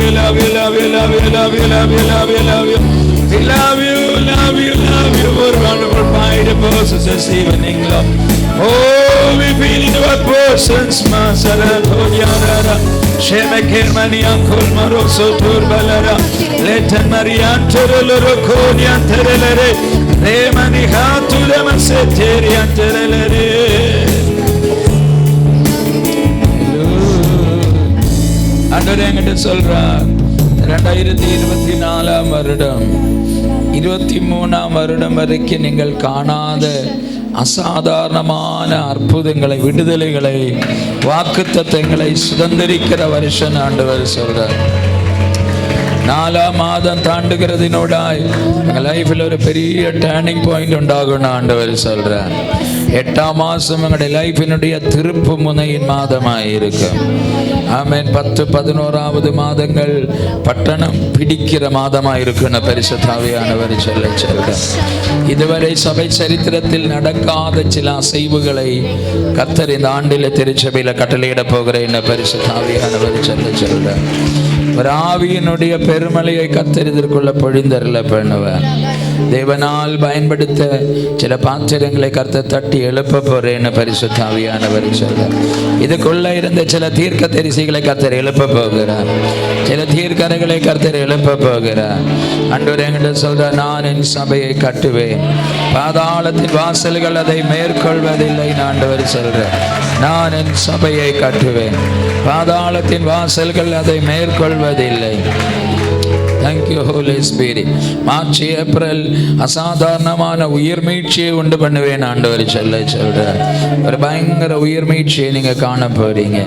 For wonderful mighty persons this evening, Lord. Oh, we feel in our persons, Masala, Kodiara, Shemekermania, Kulmaroso, Turbalara, Leta Marian, Turelero, Kodian, Terelere, Remani Hatula, Maseterian, Terelere. அன்றே சொல்றார் 2024 வருடம் 23 வருடம் வரைக்கும் நீங்கள் காணாத அசாதாரணமான அற்புதங்களை, விடுதலைகளை, வாக்குத்தத்தங்களை சுதந்திரிக்கிற வருஷம் ஆண்டவர் சொல்றார். 4ஆம் மாதம் தாண்டுகிறதினோடாய் லைஃப்ல ஒரு பெரிய டேர்னிங் பாயிண்ட் உண்டாகும் ஆண்டவர் சொல்றார். 8ஆம் மாதம் எங்களுடைய லைஃபினுடைய திருப்பு முனையின் மாதமாய் இருக்கும். ஆமென். 10, 11ஆவது மாதங்கள் பட்டணம் பிடிக்கிற மாதமாக இருக்குன்னு பரிசுத்த ஆவியானவர் சொல்ற. இதுவரை சபை சரித்திரத்தில் நடக்காத சில அசைவுகளை கர்த்தர் இந்த ஆண்டில் திருச்சபையில கட்டளையிட போகிறேன் பரிசுத்த ஆவியானவர் சொல்ற. ஒரு ஆவியினுடைய பெருமலையை கர்த்தர் இதற்குள்ள பொழிந்தருள பண்ணுவார். தேவனால் பயன்படுத்த சில பாத்திரங்களை கர்த்தர் தட்டி எழுப்ப போறேன்னு பரிசுத்த ஆவியானவர் சொல்ற. இதுக்குள்ள இருந்த சில தீர்க்க தரிசிகளை கர்த்தர் எழுப்ப போகிறார். சில தீர்க்கரைகளை கர்த்தர் எழுப்ப போகிறார். ஆண்டவர் என்கிட்ட சொல்ற, நான் என் சபையை கட்டுவேன், பாதாளத்தின் வாசல்கள் அதை மேற்கொள்வதில்லை. ஆண்டவர் சொல்ற, நான் என் சபையை கட்டுவேன், பாதாளத்தின் வாசல்கள் அதை மேற்கொள்வதில்லை. Thank you Holy Spirit. March April அசாதாரணமான உயிர் மீட்சியை உண்டு பண்ணுவேன் ஆண்டவர் சொல்றார். ஒரு பயங்கர உயிர் மீட்சியை நீங்க காண போறீங்க.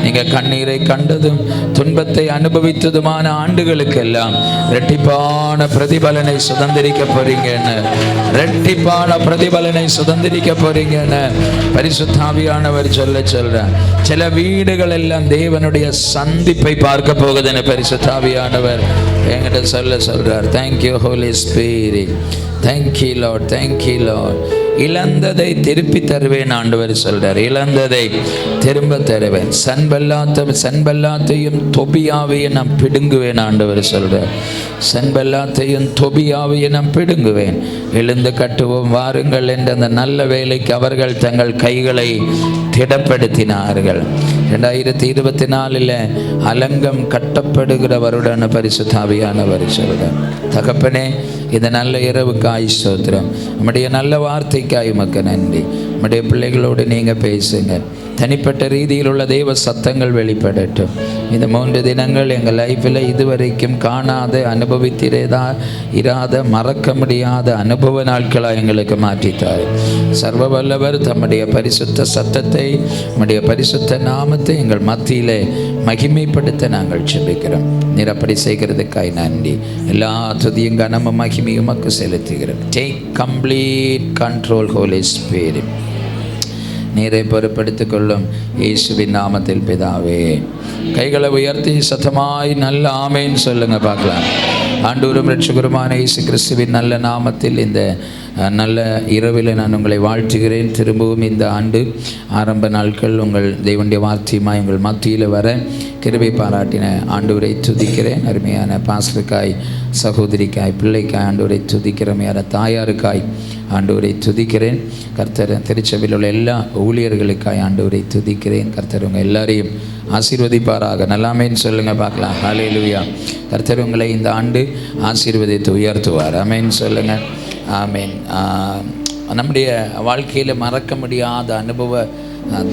நீங்க கண்ணீரை கண்டதும் துன்பத்தை அனுபவித்ததுமான ஆண்டுகளுக்கெல்லாம் இரட்டிப்பான பிரதிபலனை சுதந்திரிக்க போறீங்கன்னு, இரட்டிப்பான பிரதிபலனை சுதந்திரிக்க போறீங்கன்னு பரிசுத்த ஆவியானவர் சொல்றார். சில வீடுகள் எல்லாம் தேவனுடைய சந்திப்பை பார்க்க போகுதுன்னு பரிசுத்த ஆவியானவர் என்கிட்ட சொல்றார். Thank you holy spirit. Thank you lord, thank you lord. இழந்ததை திருப்பி தருவேன் ஆண்டவர் சொல்றார். இழந்ததை திரும்ப தருவேன். சன்பல்லாத்தையும் தொபியாவையும் நான் பிடுங்குவேன் ஆண்டவர் சொல்றார். சன்பல்லாத்தையும் தொபியாவையும் நான் பிடுங்குவேன். எழுந்து கட்டுவோம் வாருங்கள் என்ற அந்த நல்ல வேலைக்கு அவர்கள் தங்கள் கைகளை திடப்படுத்தினார்கள். 2024 அலங்கம் கட்டப்படுகிற வருடான பரிசுத்த ஆவியானவர் சொல்றார். தகப்பனே, இந்த நல்ல இரவுக்காய் ஸ்தோத்திரம். நம்முடைய நல்ல வார்த்தைக்காய் உமக்கு நன்றி. நம்முடைய பிள்ளைகளோடு நீங்கள் பேசுங்க. தனிப்பட்ட ரீதியில் உள்ள தெய்வ சத்தங்கள் வெளிப்படட்டும். இந்த 3 தினங்கள் எங்கள் லைஃப்பில் இதுவரைக்கும் காணாத, இராத, மறக்க முடியாத அனுபவ நாட்களாக எங்களுக்கு மாற்றித்தார். சர்வ வல்லவர் தம்முடைய பரிசுத்த சத்தத்தை, நம்முடைய பரிசுத்த நாமத்தை எங்கள் மத்தியிலே மகிமைப்படுத்த நாங்கள் ஜெபிக்கிறோம். நீர் அப்படி செய்கிறதுக்காய் நன்றி. எல்லா துதியும் கனமும் மகிமையும் உமக்கு செலுத்துகிறோம். Take complete control holy spirit. நீரை பொறுப்படுத்திக் கொள்ளும் இயேசுவின் நாமத்தில் பிதாவே. கைகளை உயர்த்தி சத்தமாய் நல்ல ஆமேன்னு சொல்லுங்க பார்க்கலாம். ஆண்டவரும் இரட்சகருமான இயேசு கிறிஸ்துவின் நல்ல நாமத்தில் இந்த நல்ல இரவில் நான் உங்களை வாழ்த்துகிறேன். திரும்பவும் இந்த ஆண்டு ஆரம்ப நாட்கள் உங்கள் தேவனுடைய வார்த்தையுமாய் உங்கள் மத்தியில் வர கிருபை பாராட்டின ஆண்டவரை துதிக்கிறேன். அருமையான பாஸ்டருக்காய், சகோதரிக்காய், பிள்ளைக்காய் ஆண்டவரை துதிக்கிற அருமையான தாயாருக்காய் ஆண்டவரை துதிக்கிறேன். கர்த்தர் திருச்சபையில் உள்ள எல்லா ஊழியர்களுக்காய் ஆண்டவரை துதிக்கிறேன். கர்த்தர் உங்கள் எல்லாரையும் ஆசீர்வதிப்பாராக. நல்லாமேன்னு சொல்லுங்கள் பார்க்கலாம். ஹல்லேலூயா. கர்த்தர் உங்களை இந்த ஆண்டு ஆசீர்வதித்து உயர்த்துவார். ஆமேன்னு சொல்லுங்கள். ஆமேன். நம்முடைய வாழ்க்கையில் மறக்க முடியாத அனுபவ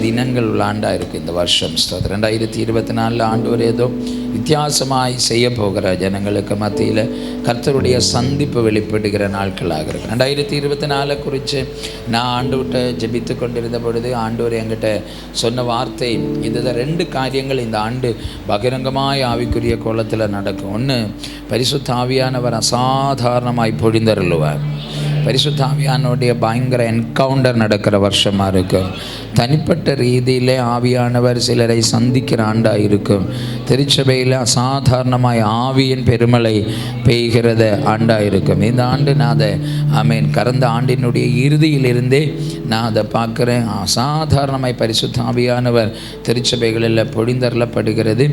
தினங்கள் உள்ள ஆண்டாக இருக்குது இந்த வருஷம். 2024 ஆண்டவர் ஏதோ வித்தியாசமாய் செய்ய போகிற ஜனங்களுக்கு மத்தியில் கர்த்தருடைய சந்திப்பு வெளிப்படுகிற நாட்களாக இருக்குது. 2024 குறித்து நான் ஆண்டவர்கிட்ட ஜெபித்து கொண்டிருந்த பொழுது ஆண்டவர் என்கிட்ட சொன்ன வார்த்தை இதுதான். 2 காரியங்கள் இந்த ஆண்டு பகிரங்கமாய் ஆவிக்குரிய கோலத்தில் நடக்கும். ஒன்று, பரிசுத்த ஆவியானவர் அசாதாரணமாய் பொழிந்தருளுவார். பரிசுத்த ஆவியானுடைய பயங்கர என்கவுண்டர் நடக்கிற வருஷமாக இருக்கும். தனிப்பட்ட ரீதியிலே ஆவியானவர் சிலரை சந்திக்கிற ஆண்டாக இருக்கும். திருச்சபையில் அசாதாரணமாய் ஆவியின் பெருமலை பெய்கிறத ஆண்டாக இருக்கும். இந்த ஆண்டு நான் அதை கடந்த ஆண்டினுடைய இறுதியிலிருந்தே நான் அதை பார்க்குறேன். அசாதாரணமாய் பரிசுத்த ஆவியானவர் திருச்சபைகளில் பொழிந்தருளப்படுகிறது.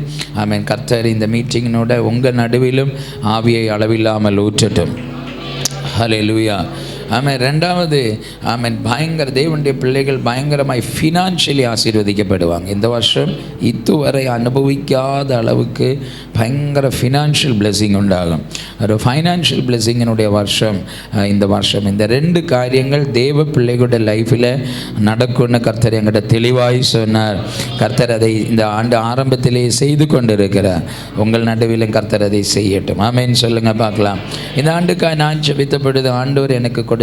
கர்த்தர் இந்த மீட்டிங்கினோட உங்கள் நடுவிலும் ஆவியை அளவில்லாமல் ஊற்றட்டும். ஹல்லேலூயா. ரெண்டாவது பயங்கர தேவனுடைய பிள்ளைகள் பயங்கரமாய் ஃபினான்ஷியலி ஆசீர்வதிக்கப்படுவாங்க. இந்த வருஷம் இதுவரை அனுபவிக்காத அளவுக்கு பயங்கர ஃபினான்ஷியல் பிளெஸிங் உண்டாகும். ஒரு ஃபைனான்ஷியல் பிளெஸிங்கினுடைய வருஷம் இந்த வருஷம். இந்த 2 காரியங்கள் தேவ பிள்ளைகளுடைய லைஃப்பில் நடக்கும்னு கர்த்தர் என்கிட்ட தெளிவாய் சொன்னார். கர்த்தர் அதை இந்த ஆண்டு ஆரம்பத்திலேயே செய்து கொண்டு இருக்கிறார். உங்கள் நடுவிலும் கர்த்தர் அதை செய்யட்டும். ஆமென் சொல்லுங்கள் பார்க்கலாம். இந்த ஆண்டுக்காக நான் ஜெபித்தபொழுது ஆண்டவர் எனக்கு கொடுத்த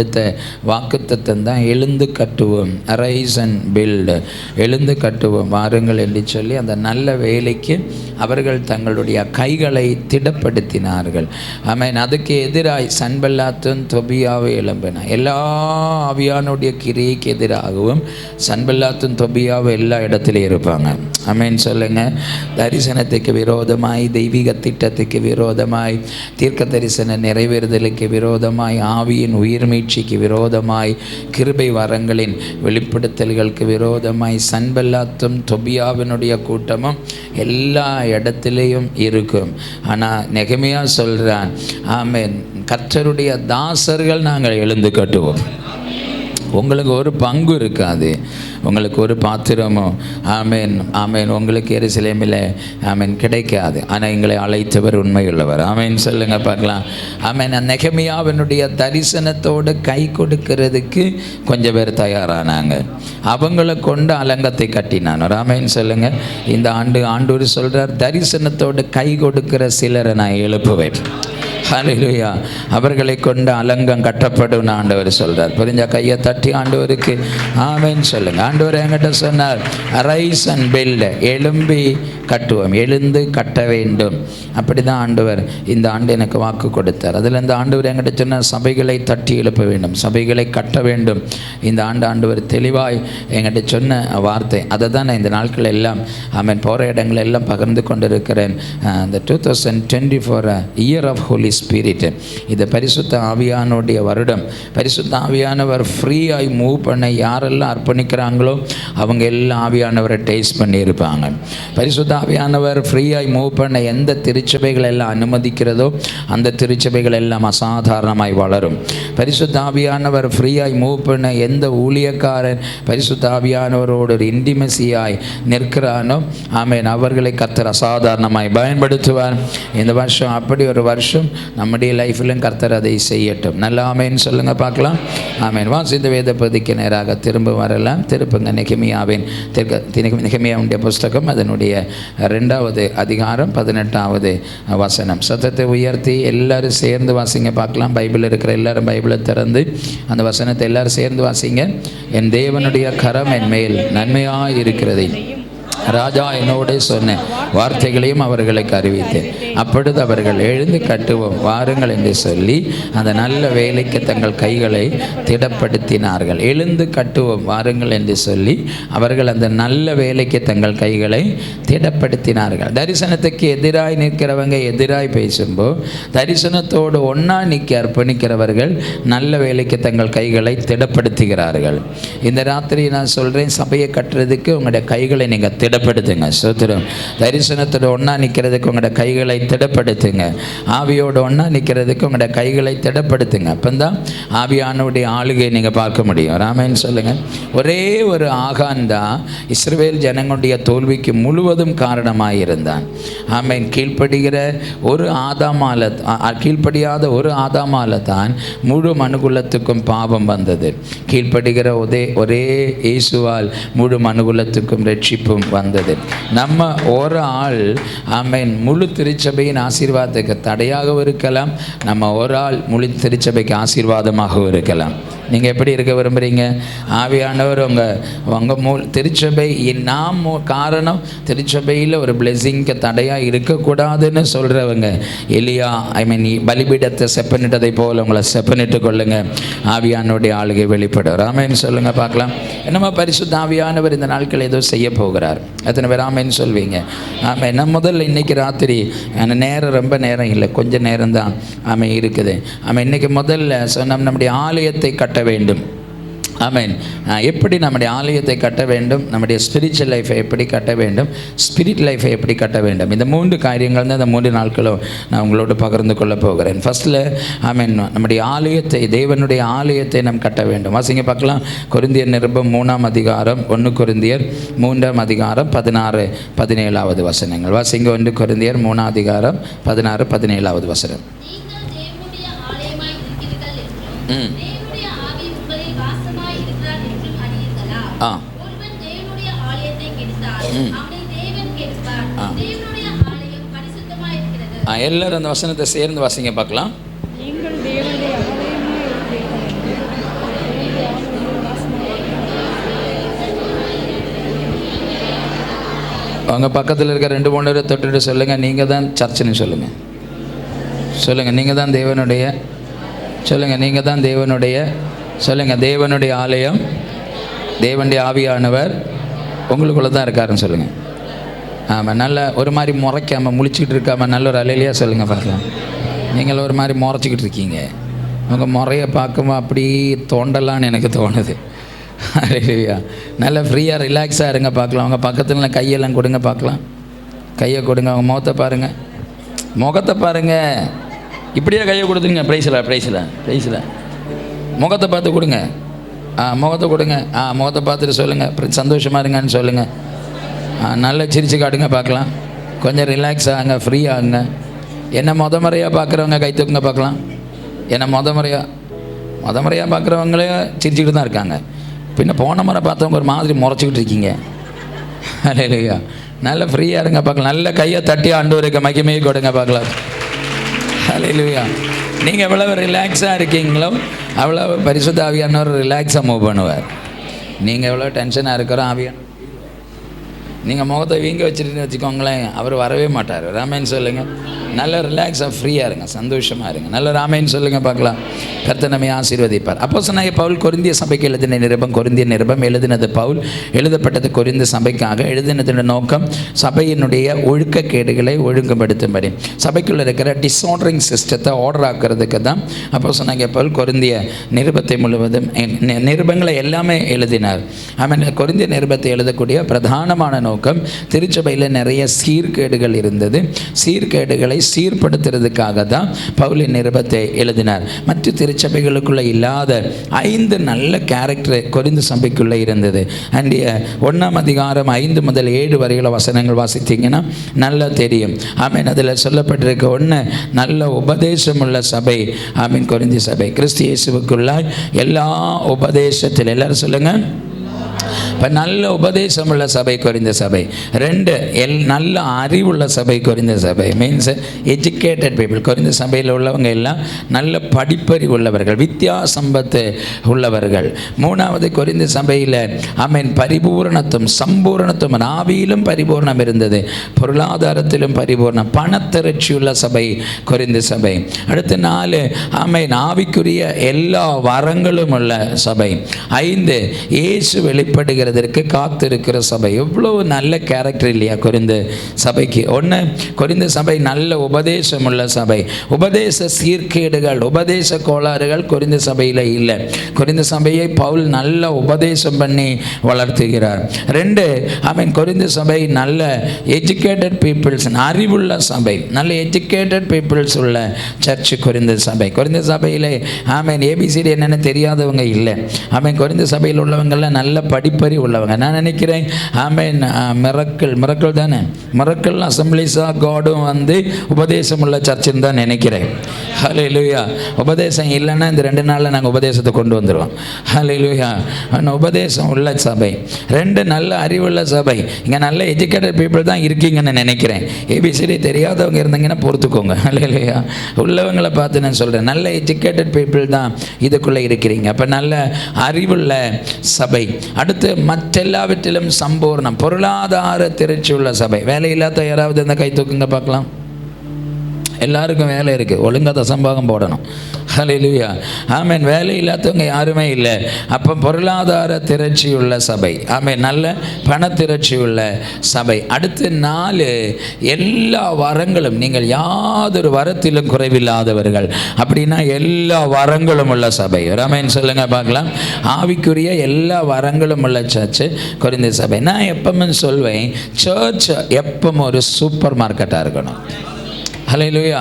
வாக்குத்தத்தம் தான் எழுந்து கட்டுவோம், அரைஸ் அண்ட் பில்டு. எழுந்து கட்டுவோம் வாருங்கள் என்று சொல்லி அந்த நல்ல வேலைக்கு அவர்கள் தங்களுடைய கைகளை திடப்படுத்தினார்கள். அதுக்கு எதிராய் சன்பல்லாத்தும் தொபியாவை எழும்பின. எல்லா ஆவியானுடைய கிரியைக்கு எதிராகவும் சன்பல்லாத்தும் தொபியாவும் எல்லா இடத்துலையும் இருப்பாங்க. சொல்லுங்க. தரிசனத்துக்கு விரோதமாய், தெய்வீக திட்டத்துக்கு விரோதமாய், தீர்க்க தரிசன நிறைவேறுதலுக்கு விரோதமாய், ஆவியின் உயிர் மீட்சிக்கு விரோதமாய், கிருபை வரங்களின் வெளிப்படுத்தல்களுக்கு விரோதமாய் சன்பல்லாத்தும் தொபியாவினுடைய கூட்டமும் எல்லா இடத்திலையும் இருக்கும். ஆனால் நெகமியா சொல்கிறான், கர்த்தருடைய தாசர்கள் நாங்கள் எழுந்து கட்டுவோம். உங்களுக்கு ஒரு பங்கு இருக்காது, உங்களுக்கு ஒரு பாத்திரமோ உங்களுக்கு எருசலேமில் கிடைக்காது. ஆனால் எங்களை அழைத்தவர் உண்மையுள்ளவர். சொல்லுங்க பார்க்கலாம். நெகமியாவினுடைய தரிசனத்தோடு கை கொடுக்கிறதுக்கு கொஞ்சம் பேர் தயாரானாங்க. அவங்கள கொண்டு அலங்கத்தை கட்டினான். சொல்லுங்க. இந்த ஆண்டவர் சொல்றார், தரிசனத்தோடு கை கொடுக்கிற சிலரை நான் எழுப்புவேன். ஹல்லேலூயா. அவர்களை கொண்டு அலங்கம் கட்டப்படும் ஆண்டவர் சொல்றார். புரிஞ்ச கையை தட்டி ஆண்டவருக்கு ஆமென் சொல்லுங்க. ஆண்டவர் என்கிட்ட சொன்னார், ரைஸ் அண்ட் பில்ட், எழும்பி கட்டுவோம், எழுந்து கட்ட வேண்டும். அப்படிதான் ஆண்டவர் இந்த ஆண்டு எனக்கு வாக்கு கொடுத்தார். அதில் இந்த ஆண்டவர் என்கிட்ட சொன்னார், சபைகளை தட்டி எழுப்ப வேண்டும், சபைகளை கட்ட வேண்டும். இந்த ஆண்டவர் தெளிவாய் என்கிட்ட சொன்ன வார்த்தை. அதை தான் நான் இந்த நாட்கள் எல்லாம் போகிற இடங்கள் எல்லாம் பகிர்ந்து கொண்டிருக்கிறேன். இந்த 2024 இயர் ஆஃப் ஹோலி ஸ்பிரிட், இது பரிசுத்த ஆவியானுடைய வருடம். பரிசுத்த ஆவியானவர் ஃப்ரீயாய் மூவ் பண்ண யாரெல்லாம் அர்ப்பணிக்கிறாங்களோ அவங்க எல்லாம் ஆவியானவரை டேஸ்ட் பண்ணியிருப்பாங்க. பரிசுத்த ஆவியானவர் ஃப்ரீயாய் மூவ் பண்ண எந்த திருச்சபைகள் எல்லாம் அனுமதிக்கிறதோ அந்த திருச்சபைகள் எல்லாம் அசாதாரணமாய் வளரும். பரிசுத்த ஆவியானவர் ஃப்ரீயாய் மூவ் பண்ண எந்த ஊழியக்காரன் பரிசுத்த ஆவியானவரோடு ஒரு இன்டிமெசியாய் நிற்கிறானோ அவர்களை கர்த்தர் அசாதாரணமாய் பயன்படுத்துவார். இந்த வருஷம் அப்படி ஒரு வருஷம் நம்முடைய லைஃப்பிலும் கர்த்தர் அதை செய்யட்டும். நல்ல ஆமேன் சொல்லுங்க பார்க்கலாம். வாசித்த வேத பகுதிக்கு நேராக திரும்ப வரலாம். திருப்புங்க நெகமியாவுடைய புஸ்தகம், அதனுடைய 2வது அதிகாரம் 18வது வசனம். சத்தத்தை உயர்த்தி எல்லாரும் சேர்ந்து வாசிங்க பார்க்கலாம். பைபிள் இருக்கிற எல்லாரும் பைபிளை திறந்து அந்த வசனத்தை எல்லாரும் சேர்ந்து வாசிங்க. என் தேவனுடைய கரம் என் மேல் நன்மையாக இருக்கிறதை ராஜா என்னோட சொன்ன வார்த்தைகளையும் அவர்களுக்கு அறிவித்தேன். அப்பொழுது அவர்கள் எழுந்து கட்டுவோம் வாருங்கள் என்று சொல்லி அந்த நல்ல வேலைக்கு தங்கள் கைகளை திடப்படுத்தினார்கள். எழுந்து கட்டுவோம் வாருங்கள் என்று சொல்லி அவர்கள் அந்த நல்ல வேலைக்கு தங்கள் கைகளை திடப்படுத்தினார்கள். தரிசனத்துக்கு எதிராய் நிற்கிறவங்க எதிராய் பேசும்போது தரிசனத்தோடு ஒன்றா நிற்க அர்ப்பணிக்கிறவர்கள் நல்ல வேலைக்கு தங்கள் கைகளை திடப்படுத்துகிறார்கள். இந்த ராத்திரி நான் சொல்கிறேன், சபையை கட்டுறதுக்கு உங்களுடைய கைகளை நீங்கள் திடப்படுத்துங்க. சோத்திரம். தரிசனத்தோட ஒன்றா நிற்கிறதுக்கு உங்களோட கைகளை திடப்படுத்துங்க. ஆவியோடு ஒன்றா நிற்கிறதுக்கு உங்களோட கைகளை திடப்படுத்துங்க. அப்போதான் ஆவியானுடைய ஆளுகை நீங்கள் பார்க்க முடியும். ராமேன்னு சொல்லுங்கள். ஒரே ஒரு ஆகான் தான் இஸ்ரவேல் ஜனங்களுடைய தோல்விக்கு முழுவதும் காரணமாக இருந்தான். கீழ்ப்படுகிற ஒரு ஆதாமால, கீழ்ப்படியாத ஒரு ஆதாமால தான் முழு மனுகுலத்துக்கும் பாவம் வந்தது. கீழ்ப்படுகிற ஒரே இயேசுவால் முழு மனுகுலத்துக்கும் ரட்சிப்பும் வந்தது. நம்ம ஒரு ஆள் முழு திருச்சபையின் ஆசீர்வாதத்துக்கு தடையாகவும் இருக்கலாம், நம்ம ஒரு ஆள் முழு திருச்சபைக்கு ஆசீர்வாதமாகவும் இருக்கலாம். நீங்கள் எப்படி இருக்க விரும்புகிறீங்க? ஆவியானவர் உங்கள் திருச்சபை நாம் காரணம் திருச்சபையில் ஒரு பிளெஸிங்க்கு தடையாக இருக்கக்கூடாதுன்னு சொல்கிறவங்க எலியா பலிபீடத்தை செப்பனிட்டதை போல் உங்களை செப்பனிட்டு கொள்ளுங்க. ஆவியானுடைய ஆளுகை வெளிப்படும். ஆமென் சொல்லுங்க பார்க்கலாம். என்னமா பரிசுத்த ஆவியானவர் இந்த நாட்கள் ஏதோ செய்ய போகிறார். எத்தனை பேர் ஆமென் சொல்வீங்க? ஆமென். நம்ம முதல்ல இன்னைக்கு ராத்திரி நேரம் ரொம்ப நேரம் இல்லை, கொஞ்சம் நேரம் தான் இருக்குது. இன்னைக்கு முதல்ல சொன்ன நம்முடைய ஆலயத்தை கட்ட வேண்டும். ஆமென். எப்படி நம்முடைய ஆலயத்தை கட்ட வேண்டும், நம்முடைய ஸ்பிரிச்சுவல் லைஃபை எப்படி கட்ட வேண்டும், ஸ்பிரிட் லைஃபை எப்படி கட்ட வேண்டும், இந்த 3 காரியங்கள் தான் இந்த 3 நாட்களும் நான் உங்களோடு பகிர்ந்து கொள்ள போகிறேன். ஃபஸ்ட்டில் நம்முடைய ஆலயத்தை, தேவனுடைய ஆலயத்தை நாம் கட்ட வேண்டும். வாசிங்க பார்க்கலாம். கொரிந்தியர் நிருபம் 3ஆம் அதிகாரம், 1 கொரிந்தியர் 3ஆம் அதிகாரம் 16-17 வசனங்கள். வாசிங்க. 1 கொரிந்தியர் 3ஆம் அதிகாரம் 16-17 வசனம். எல்லாரும் அந்த வசனத்தை சேர்ந்து வாசிங்க பார்க்கலாம். அவங்க பக்கத்தில் இருக்க 2-3 பேரை தொட்டுட்டு சொல்லுங்கள், நீங்கள் தான் சர்ச்சுன்னு சொல்லுங்கள். சொல்லுங்கள், நீங்கள் தான் தேவனுடைய. சொல்லுங்கள், நீங்கள் தான் தேவனுடைய. சொல்லுங்கள், தேவனுடைய ஆலயம், தேவனுடைய ஆவியானவர் உங்களுக்குள்ளே தான் இருக்காருன்னு சொல்லுங்கள். ஆமாம். நல்ல ஒரு மாதிரி முறைக்காமல் முழிச்சிக்கிட்டு இருக்காமல் நல்ல ஒரு அலையிலையாக சொல்லுங்கள் பார்க்கலாம். நீங்கள் ஒரு மாதிரி முறைச்சிக்கிட்டு இருக்கீங்க. உங்கள் முறையை பார்க்கும்போது அப்படி தோண்டலான்னு எனக்கு தோணுது. அலையிலையா நல்லா ஃப்ரீயாக ரிலாக்ஸாக இருங்க பார்க்கலாம். அவங்க பக்கத்தில் கையெல்லாம் கொடுங்க பார்க்கலாம். கையை கொடுங்க. அவங்க முகத்தை பாருங்கள், முகத்தை பாருங்கள். இப்படியே கையை கொடுத்துருங்க. ப்ரைஸில் முகத்தை பார்த்து கொடுங்க. முகத்தை கொடுங்க. முகத்தை பார்த்துட்டு சொல்லுங்கள், சந்தோஷமாக இருங்கன்னு சொல்லுங்கள். நல்லா சிரிச்சு காட்டுங்க பார்க்கலாம். கொஞ்சம் ரிலாக்ஸ் ஆகுங்க, ஃப்ரீ ஆகுங்க. என்ன முறையாக பார்க்குறவங்க கை தூக்குங்க பார்க்கலாம். என்ன முறையாக பார்க்குறவங்களே சிரிச்சுக்கிட்டு தான் இருக்காங்க. பின்ன போன முறை பார்த்தவங்க ஒரு மாதிரி முறைச்சிக்கிட்டு இருக்கீங்க. அல்லேலூயா. நல்லா ஃப்ரீயாக இருங்க பார்க்கலாம். நல்ல கையை தட்டி ஆண்டவருக்கு மகிமையை கொடுங்க பார்க்கலாம். அல்லேலூயா. நீங்கள் எவ்வளவு ரிலாக்ஸாக இருக்கீங்களோ அவ்வளோ பரிசுத்த ஆவியானவர் ரிலாக்ஸாக மூவ் பண்ணுவார். நீங்கள் எவ்வளோ டென்ஷனாக இருக்கிறோ ஆவியான நீங்கள் முகத்தை வீங்க வச்சுட்டு வச்சுக்கோங்களேன், அவர் வரவே மாட்டார். ராமேன்னு சொல்லுங்கள். நல்ல ரிலாக்ஸாக ஃப்ரீயாக இருங்க, சந்தோஷமாக இருங்க. நல்ல ராமேன்னு சொல்லுங்கள் பார்க்கலாம். கர்த்தர் நம்மை ஆசீர்வதிப்பார். அப்போஸ்தலனாகிய பவுல் கொரிந்திய சபைக்கு எழுதின நிருபம். கொரிந்திய நிருபம் எழுதினது பவுல். எழுதப்பட்டது கொரிந்து சபைக்காக. எழுதினதோட நோக்கம் சபையினுடைய ஒழுக்கக்கேடுகளை ஒழுங்குபடுத்தும்படி, சபைக்குள்ளே இருக்கிற டிஸார்டரிங் சிஸ்டத்தை ஆர்டர் ஆக்கிறதுக்கு தான் அப்போஸ்தலனாகிய பவுல் கொரிந்திய நிருபத்தை முழுவதும் நிருபங்களை எல்லாமே எழுதினார். கொரிந்திய நிருபத்தை எழுதக்கூடிய பிரதானமான நோக்கம் திருச்சபையில் நிறைய சீர்கேடுகள் இருந்தது. சீர்கேடுகளை சீர்படுத்துறதுக்காக தான் பவுலின் நிருபத்தை எழுதினார். மற்ற திருச்சபைகளுக்குள்ள இல்லாத 5 நல்ல கேரக்டர் கொரிந்து சபைக்குள்ளே இருந்தது. அண்ட் 1ஆம் அதிகாரம் 5 முதல் 7 வரையில வசனங்கள் வாசித்தீங்கன்னா நல்லா தெரியும். அதில் சொல்லப்பட்டிருக்க ஒன்று, நல்ல உபதேசம் உள்ள சபை. கொரிந்து சபை கிறிஸ்து இயேசுவுக்குள்ளாய் எல்லா உபதேசத்தில், எல்லாரும் சொல்லுங்க, இப்போ நல்ல உபதேசம் உள்ள சபை கொரிந்த சபை. 2 நல்ல அறிவுள்ள சபை கொரிந்த சபை. Means educated people. கொரிந்த சபையில் உள்ளவங்க எல்லாம் நல்ல படிப்பறிவு உள்ளவர்கள், வித்தியாசம்பத்து உள்ளவர்கள். 3வது கொரிந்த சபையில் பரிபூரணத்துவம், சம்பூரணத்துவம், ஆவியிலும் பரிபூர்ணம் இருந்தது, பொருளாதாரத்திலும் பரிபூர்ணம், பணத்திரட்சியுள்ள சபை கொரிந்த சபை. அடுத்து 4 ஆவிக்குரிய எல்லா வரங்களும் உள்ள சபை. 5 இயேசு வெளிப்படுகிறதற்கு காத்திருக்கிற சபை. எவ்வளவு நல்ல கேரக்டர் இல்லையா கொரிந்து சபைக்கு. 1 கொரிந்து சபை நல்ல உபதேசம் உள்ள சபை. உபதேச சீர்கேடுகள், உபதேச கோளாறுகள் கொரிந்து சபையில் இல்லை. கொரிந்து சபையை பவுல் நல்ல உபதேசம் பண்ணி வளர்த்துகிறார். 2 கொரிந்து சபை நல்ல எஜுகேட்டட் பீப்புள்ஸ், அறிவுள்ள சபை, நல்ல எஜுகேட்டட் பீப்புள்ஸ் உள்ள சர்ச் கொரிந்து சபை. கொரிந்து சபையில் ஏபிசிடி என்னென்னு தெரியாதவங்க இல்லை. கொரிந்து சபையில் உள்ளவங்கள நல்ல படிப்பறிவு அறிவுள்ளவங்க. நான் நினைக்கிறேன் ஆமென், மிரக்கல் தானே, மிரக்கல் அசம்பிளிஸ் ஆஃப் காடும் வந்து உபதேசம் உள்ள சர்ச்சுன்னு தான் நினைக்கிறேன். ஹல்லேலூயா. உபதேசம் இல்லைன்னா இந்த 2 நாளில் நாங்கள் உபதேசத்தை கொண்டு வந்துடுவோம். ஹல்லேலூயா. உபதேசம் உள்ள சபை, 2 நல்ல அறிவுள்ள சபை. இங்கே நல்ல எஜுகேட்டட் பீப்புள் தான் இருக்கீங்கன்னு நினைக்கிறேன். ஏபிசிடி தெரியாதவங்க இருந்தீங்கன்னா பொறுத்துக்கோங்க. ஹல்லேலூயா. உள்ளவங்களை பார்த்து நான் சொல்கிறேன், நல்ல எஜுகேட்டட் பீப்புள் தான் இதுக்குள்ளே இருக்கிறீங்க. அப்போ நல்ல அறிவுள்ள சபை. அடுத்து மற்றெல்லாவற்றிலும் சம்பூர்ணம், பொருளாதார திரட்சி உள்ள சபை. வேலை இல்லாத யாராவது இந்த கை தூக்குங்க பார்க்கலாம். எல்லாருக்கும் வேலை இருக்குது, ஒழுங்காக தசம்பாகம் போடணும். ஹல்லேலூயா. ஆமென். வேலை இல்லாதவங்க யாருமே இல்லை. அப்போ பொருளாதார திரட்சி உள்ள சபை. ஆமென். நல்ல பணத்திரட்சி உள்ள சபை. அடுத்து 4, எல்லா வரங்களும், நீங்கள் யாதொரு வரத்திலும் குறைவில்லாதவர்கள். அப்படின்னா எல்லா வரங்களும் உள்ள சபை. ஆமென் சொல்லுங்க பார்க்கலாம். ஆவிக்குரிய எல்லா வரங்களும் உள்ள சர்ச்சு கொரிந்து சபை. நான் எப்பவுமே சொல்வேன், சர்ச் எப்பவும் ஒரு சூப்பர் மார்க்கெட்டாக இருக்கணும். ஹல்லேலூயா.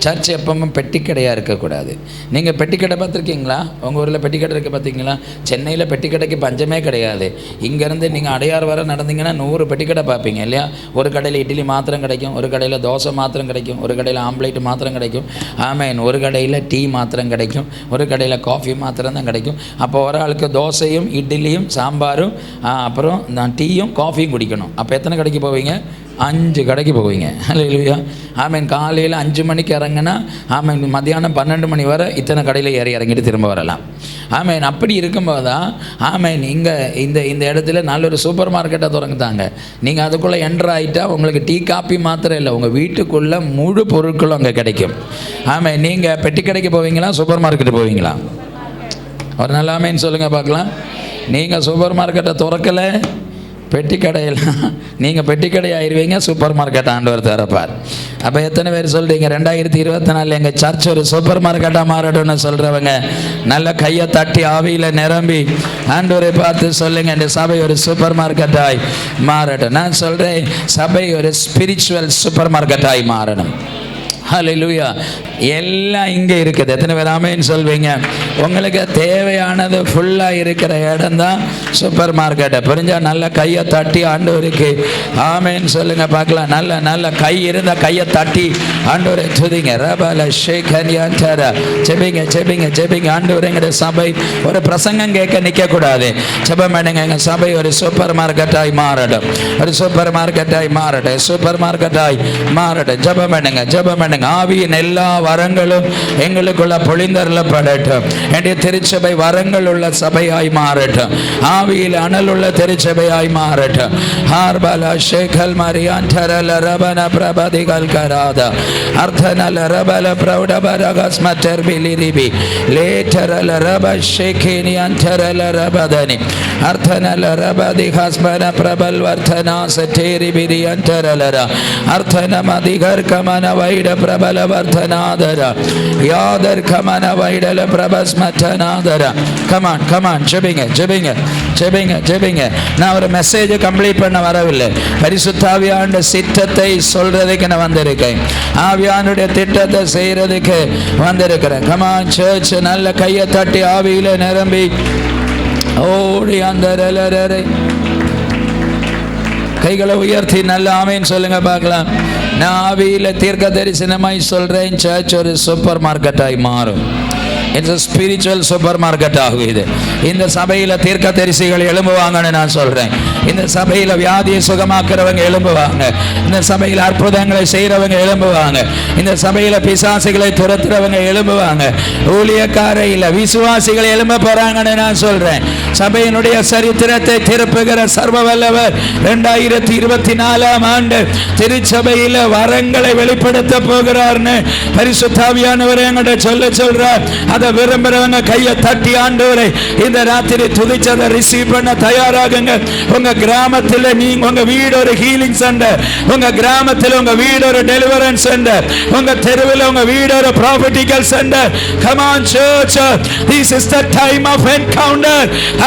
சர்ச் எப்பவுமே பெட்டிக்கடையாக இருக்கக்கூடாது. நீங்கள் பெட்டிக்கடை பார்த்துருக்கீங்களா? உங்கள் ஊரில் பெட்டிக்கடை இருக்குது பார்த்தீங்களா? சென்னையில் பெட்டிக்கடைக்கு பஞ்சமே கிடையாது. இங்கேருந்து நீங்கள் அடையார் வர நடந்தீங்கன்னா 100 பெட்டிக்கடை பார்ப்பீங்க இல்லையா? ஒரு கடையில் இட்லி மாத்திரம் கிடைக்கும், ஒரு கடையில் தோசை மாத்திரம் கிடைக்கும், ஒரு கடையில் ஆம்லேட் மாத்திரம் கிடைக்கும். ஆமென். ஒரு கடையில் டீ மாத்திரம் கிடைக்கும், ஒரு கடையில் காஃபி மாத்திரம் தான் கிடைக்கும். அப்போ ஒரு ஆளுக்கு தோசையும் இட்லியும் சாம்பாரும் அப்புறம் நான் டீயும் காஃபியும் குடிக்கணும். அப்போ எத்தனை கடைக்கு போவீங்க? 5 கடைக்கு போவீங்க. ஹல்லேலூயா. ஆமென். காலையில் 5 மணிக்கு இறங்கினா ஆமென், மத்தியானம் 12 மணி வரை இத்தனை கடையில் இறங்கிட்டு திரும்ப வரலாம். ஆமென். அப்படி இருக்கும்போது தான் ஆமென், இங்கே இந்த இடத்துல நல்ல ஒரு சூப்பர் மார்க்கெட்டை திறந்துட்டாங்க. நீங்கள் அதுக்குள்ளே என்ட்ரு ஆகிட்டா உங்களுக்கு டீ காப்பி மாத்திரம் இல்லை, உங்கள் வீட்டுக்குள்ளே முழு பொருட்களும் அங்கே கிடைக்கும். ஆமென். நீங்கள் பெட்டி கடைக்கு போவீங்களா, சூப்பர் மார்க்கெட்டு போவீங்களா? ஒரு நல்ல ஆமென் சொல்லுங்கள் பார்க்கலாம். நீங்கள் சூப்பர் மார்க்கெட்டை திறக்கலை, பெட்டி கடையில் நீங்கள் பெட்டி கடை ஆயிடுவீங்க, சூப்பர் மார்க்கெட் ஆண்டவர் தரப்பார். அப்போ எத்தனை பேர் சொல்கிறீங்க 2024 எங்கள் சர்ச் ஒரு சூப்பர் மார்க்கெட்டாக மாறட்டும்னு சொல்கிறவங்க நல்ல கையை தட்டி ஆவியில் நிரம்பி ஆண்டவரை பார்த்து சொல்லுங்கள், இந்த சபை ஒரு சூப்பர் மார்க்கெட்டாய் மாறட்டும். நான் சொல்கிறேன், சபை ஒரு ஸ்பிரிச்சுவல் சூப்பர் மார்க்கெட்டாய் மாறணும். ஹல்லேலூயா. எல்லாம் இங்கே இருக்குது. எத்தனை பேர் ஆமென் சொல்வீங்க? உங்களுக்கு தேவையானது ஃபுல்லாக இருக்கிற இடம் தான் சூப்பர் மார்க்கெட்டை. புரிஞ்சால் நல்ல கையை தட்டி ஆண்டவருக்கு ஆமென் சொல்லுங்க பார்க்கலாம். நல்ல கை இருந்த கையை தட்டி ஆண்டவரை துதிங்க. ரபல ஷேகன்யாண்டர ஜெபிங்க. ஆண்டவரேங்கிற சபை ஒரு பிரசங்கம் கேட்க நிற்கக்கூடாது. ஜெபம் பண்ணுங்க. எங்கள் சபை ஒரு சூப்பர் மார்க்கெட்டாய் மாறட்டும், ஒரு சூப்பர் மார்க்கெட்டாய் மாறட்டும், சூப்பர் மார்க்கெட்டாய் மாறட்டும். ஜெபம் பண்ணுங்க. ஆவியின் எல்லா வரங்களும் எங்களுக்குள்ள பொழிந்தருளப்படட்டும். என்னுடைய திருச்சபை வரங்கள் உள்ள சபையாய் மாறட்டும், ஆவியில் அனல் உள்ள திருச்சபையாய் மாறட்டும். ஹார்பல ஷேகல் மரியாண்டரல ரபன பிரபதிகள் கராத அர்த்தனல ரபல பிரௌடபரகஸ் மட்டர்பிலிரிபி லேட்டரல ரப ஷேகினியண்டரல ரபதனி அர்த்தனல ரபதி ஹஸ்பன பிரபல் வர்த்தனா சட்டேரி பிரியண்டரல அர்த்தன மதிகர் கமன வைட பிரபல வர்த்தனாதர யாதர் கமன வைடல பிரபஸ்மட்டனாதர. கமான் ஜெபிங்க. நான் ஒரு மெசேஜ் கம்ப்ளீட் பண்ண வரவில்லை. பரிசுத்த ஆவியானுடைய சித்தத்தை சொல்றதுக்கு நான் வந்திருக்கேன், ஆவியானுடைய திட்டத்தை செய்யறதுக்கு வந்திருக்கிறேன். கமான் சர்ச், நல்ல கையை தட்டி ஆவியில நிரம்பி ஓடி அந்த கைகளை உயர்த்தி நல்ல ஆமேன் சொல்லுங்க பார்க்கலாம். நான் ஆவியில தீர்க்க தரிசனமாய் சொல்றேன், சர்ச் ஒரு சூப்பர் மார்க்கெட்டாய் மாறும். It's a spiritual super market ஆகும் இது. இந்த சபையில தீர்க்க தரிசிகள் எழும்புவாங்கன்னு நான் சொல்றேன். இந்த சபையில வியாதியை சுகமாக்குறவங்க எழும்புவாங்க. இந்த சபையில அற்புதங்களை செய்யறவங்க எழும்புவாங்க. இந்த சபையில பிசாசுகளை துரத்துறவங்க எழும்புவாங்க. ஊழியக்காரையில் விசுவாசிகள் எழும்ப போறாங்கன்னு நான் சொல்றேன். சபையினுடைய சரித்திரத்தை திருப்புகிற சர்வ வல்லவர் 2024ஆம் ஆண்டு திருச்சபையில வரங்களை வெளிப்படுத்த போகிறார்னு பரிசுத்த ஆவியானவர் என்கிட்ட சொல்றார். அதை விரும்புறவங்க கையை தட்டி ஆண்டவரை இந்த ராத்திரி துதிச்சதை ரிசீவ் பண்ண தயாராகுங்க. உங்க கிராமத்தில் நீங்க உங்க வீடு ஒரு ஹீலிங் சென்டர், உங்க கிராமத்தில் உங்க வீடு ஒரு டெலிவரன்ஸ் சென்டர், உங்க தெருவில் உங்க வீடு ஒரு prophetical centre. Come on church, this is the time of encounter.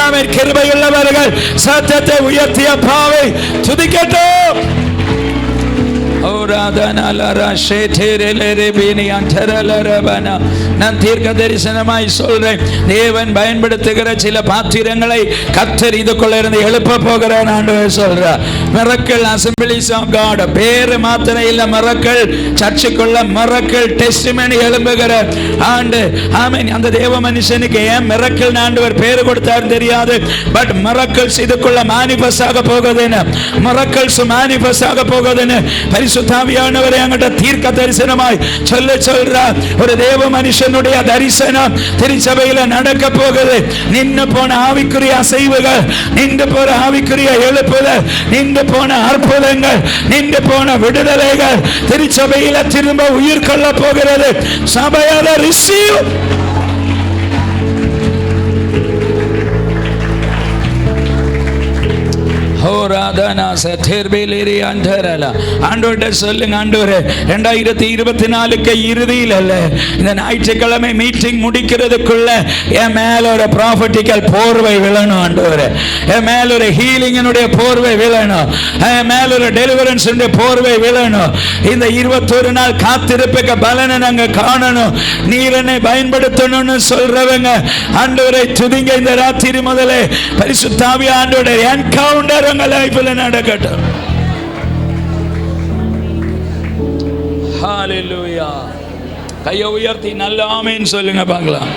Amen. கிருபையுள்ளவர்கள் சத்தத்தை உயர்த்திய பாவை துதிக்கட்டும். ஓ நான் தீர்க்க தரிசனமாய் சொல்றேன், தேவன் பயன்படுத்துகிற சில பாத்திரங்களை கர்த்தர் இதுக்குள்ள இருந்து எழுப்ப போகிறார் ஆண்டவர் சொல்றார். மிரக்கிள் அசெம்பிளிஸ் ஆஃப் காட், பேரு மாத்திரம் இல்ல, மிரக்கிள் சர்ச்சுக்குள்ள மிரக்கிள் டெஸ்டிமனி எழும்புகிற ஆண்டு. ஆமென். அந்த தேவ மனுஷனுக்கு ஏன் மிரக்கிள் ஆண்டவர் பேரு கொடுத்தாரு தெரியாது. பட் மிரக்கிள்ஸ் இதுக்குள்ள மேனிஃபெஸ்ட் ஆக போகுதுன்னு, மிரக்கிள்ஸ் மேனிஃபெஸ்ட் ஆக போகுதுன்னு பரிசுத்த ஆவியானவர் என்கிட்ட தீர்க்க தரிசனமாய் சொல்றார். ஒரு தேவ மனுஷனுடைய தரிசனம் திருச்சபையில நடக்க போகுது. நின்று போன ஆவிக்குரிய அசைவுகள், நின்று போன ஆவிக்குரிய எழுப்புதல், நின்று போன அற்புதங்கள், நின்று போன விடுதலைகள் திருச்சபையில திரும்ப உயிர் கொள்ள போகிறது. சபையால ரிசீவ். ஆண்டவர்கிட்ட சொல்லுங்க, ஆண்டவரே 2024 இறுதியில் அல்ல, இந்த ஞாயிற்றுக்கிழமை மீட்டிங் முடிக்கிறதுக்குள்ள என் மேல ஒரு ப்ராஃபட்டிக்கல் போர்வை விழணும் ஆண்டவரே. என் மேல ஒரு ஹீலிங்கினுடைய போர்வை விழணும். என் மேல ஒரு டெலிவரன்ஸ் போர்வை விழணும். இந்த 21 நாள் காத்திருப்புக்கு பலனை நாங்க காணணும். நீரனை பயன்படுத்தணும்னு சொல்றவங்க ஆண்டவரை துதிங்க. இந்த ராத்திரி முதலே பரிசுத்த ஆவியானவருடைய என்கவுண்டர் உங்க லைஃப்ல நடக்கட்டும். ஹalleluya. கையை உயர்த்தி நல்ல ஆமென் சொல்லுங்க பார்க்கலாம்.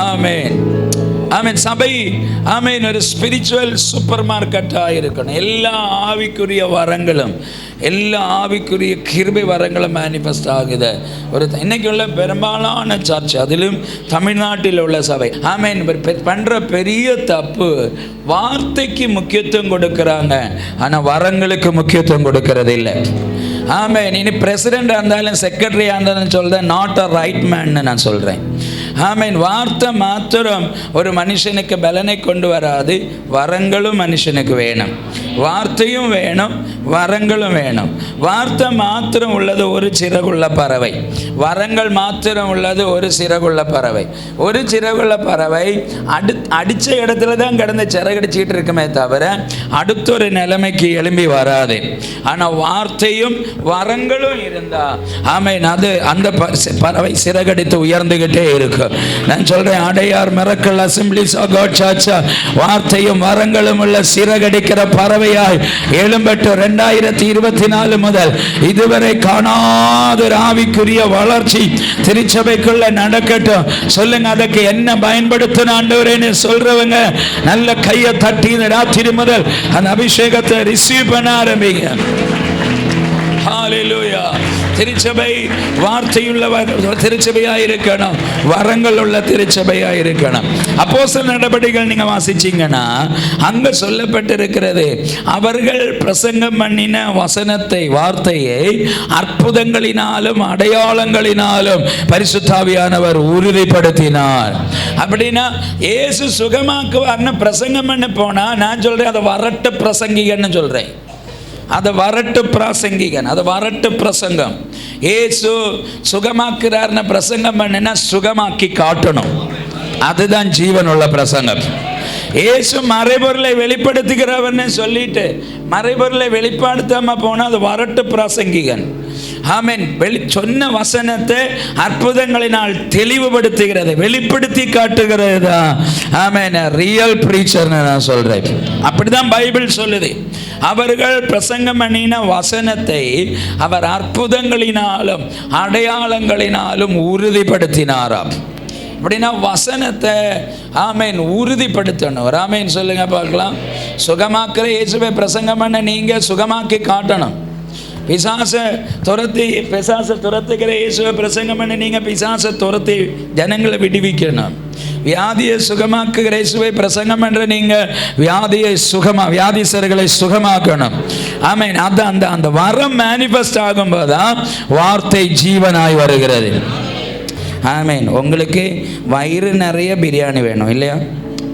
ஆமென். ஆமென். சபை ஆமென் ஒரு ஸ்பிரிச்சுவல் சூப்பர் மார்க்கெட்டாக இருக்கணும். எல்லா ஆவிக்குரிய வரங்களும், எல்லா ஆவிக்குரிய கிருபை வரங்களும் மேனிஃபெஸ்ட் ஆகுது. ஒரு இன்னைக்கு உள்ள பெரும்பாலான சர்ச், அதிலும் தமிழ்நாட்டில் உள்ள சபை ஆமென் பண்ற பெரிய தப்பு, வார்த்தைக்கு முக்கியத்துவம் கொடுக்கறாங்க, ஆனா வரங்களுக்கு முக்கியத்துவம் கொடுக்கறது இல்லை. ஆமென். இனி பிரசிடென்ட் இருந்தாலும் செக்ரட்டரியா இருந்தாலும் சொல்றேன், நாட் அ ரைட் மேன் நான் சொல்றேன். ஆமென். வார்த்தை மாத்திரம் ஒரு மனுஷனுக்கு பலனை கொண்டு வராது, வரங்களும் மனுஷனுக்கு வேணும். வார்த்தையும் வேணும், வரங்களும் வேணும். வார்த்தை மாத்திரம் உள்ளது ஒரு சிறகுள்ள பறவை, வரங்கள் மாத்திரம் உள்ளது ஒரு சிறகுள்ள பறவை. ஒரு சிறகுள்ள பறவை அடிச்ச இடத்துல தான் கிடந்து சிறகடிச்சிட்டு இருக்குமே தவிர அடுத்த ஒரு நிலைமைக்கு எழும்பி வராது. ஆனா வார்த்தையும் வரங்களும் இருந்தா ஆமென், அது அந்த பறவை சிறகடித்து உயர்ந்துகிட்டே இருக்கும். நான் சொல்றேன், Adyar miracle assemblies of God church வார்த்தையும் வரங்களும் உள்ள சிறகடிக்கிற பறவையாய் எழும்பட்டு 2024 முதல் இதுவரை காணாத ஆவிக்குரிய வளர்ச்சி திருச்சபைக்குள்ள நடக்கட்டும். சொல்லுங்க, அதுக்கு என்ன பயன்படுத்தணும் ஆண்டவரேன்னு சொல்றவங்க நல்ல கையை தட்டி ராத்திரி முதல் அந்த அபிஷேகத்தை ரிசீவ் பண்ண ஆரம்பிங்க. ஹalleluya. திருச்சபை வார்த்தையுள்ள திருச்சபையாக இருக்கணும், வரங்கள் உள்ள திருச்சபையாக இருக்கணும். அப்போஸ்தலர் நடபடிகள் நீங்க வாசிச்சீங்கன்னா அங்க சொல்லப்பட்டிருக்கிறது, அவர்கள் பிரசங்கம் பண்ணின வசனத்தை, வார்த்தையை அற்புதங்களினாலும் அடையாளங்களினாலும் பரிசுத்த ஆவியானவர் உறுதிப்படுத்தினார். அப்படின்னா இயேசு சுகமாக்குவார்னு பிரசங்கம் பண்ண போனா நான் சொல்றேன், அதை வரட்டு பிரசங்கிகன்னு சொல்றேன். அது வரட்டு பிரசங்கிகன், அது வரட்டு பிரசங்கம். ஏசு சுகமாக்குறார்னு பிரசங்கம் பண்ணினா சுகமாக்கி காட்டணும், அதுதான் ஜீவனுள்ள பிரசங்கம். ஏசு மறைபொருளை வெளிப்படுத்துகிறவன்னு சொல்லிட்டு மறைபொருளை வெளிப்படுத்தாம போனா அது வரட்டு பிரசங்கிகன். ஆமென். சொன்ன வசனத்தை அற்புதங்களினால் தெளிவுபடுத்துகிறது, வெளிப்படுத்தி காட்டுகிறது தான் ஆமென் ரியல் பிரீச்சர்னு நான் சொல்றேன். அப்படிதான் பைபிள் சொல்லுது. அவர்கள் பிரசங்கம் பண்ணின வசனத்தை அவர் அற்புதங்களினாலும் அடையாளங்களினாலும் உறுதிப்படுத்தினாராம். அப்படின்னா வசனத்தை ஆமென் உறுதிப்படுத்தணும். ஆமென் சொல்லுங்க பார்க்கலாம். சுகமாக்குற இயேசுவை பிரசங்கம் பண்ண நீங்க சுகமாக்கி காட்டணும். பிசாசை துரத்துகிற இயேசுவை பிரசங்கம் பண்ண நீங்க பிசாசை துரத்தி ஜனங்களை விடுவிக்கணும். வியாதியை சுகமாக்குகிற இயேசுவை பிரசங்கம் பண்ற நீங்க வியாதிசர்களை சுகமாக்கணும். ஆமென். அந்த வரம் மேனிஃபெஸ்ட் ஆகும்போதுதான் வார்த்தை ஜீவனாய் வருகிறது. ஆமென். உங்களுக்கு வயிறு நிறைய பிரியாணி வேணும் இல்லையா?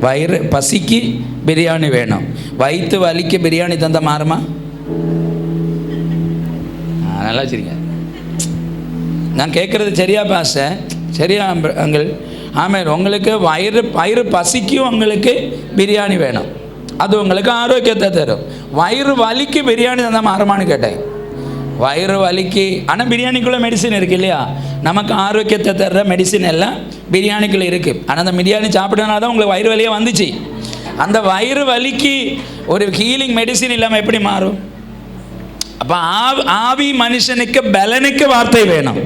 வயிறு பசிக்கு பிரியாணி வேணும், வயிற்று வலிக்கு பிரியாணி தந்த மாறுமா? நல்லா வச்சுருங்க. நான் கேட்குறது சரியா பாச? சரியா அங்கள்? ஆமாம். உங்களுக்கு வயிறு பசிக்கும் உங்களுக்கு பிரியாணி வேணும், அது உங்களுக்கு ஆரோக்கியத்தை தரும். வயிறு வலிக்கு பிரியாணி தந்தால் மாறுமான்னு கேட்டேன். வயிறு வலிக்கு. ஆனால் பிரியாணிக்குள்ளே மெடிசின் இருக்குது இல்லையா? நமக்கு ஆரோக்கியத்தை தர்ற மெடிசின் எல்லாம் பிரியாணிக்குள்ளே இருக்குது. ஆனால் அந்த பிரியாணி சாப்பிட்டனால தான் உங்களுக்கு வயிறு வலியே வந்துச்சு. அந்த வயிறு வலிக்கு ஒரு ஹீலிங் மெடிசின் இல்லாமல் எப்படி மாறும்? அப்போ ஆவி மனுஷனுக்கு பலனுக்கு வார்த்தை வேணும்.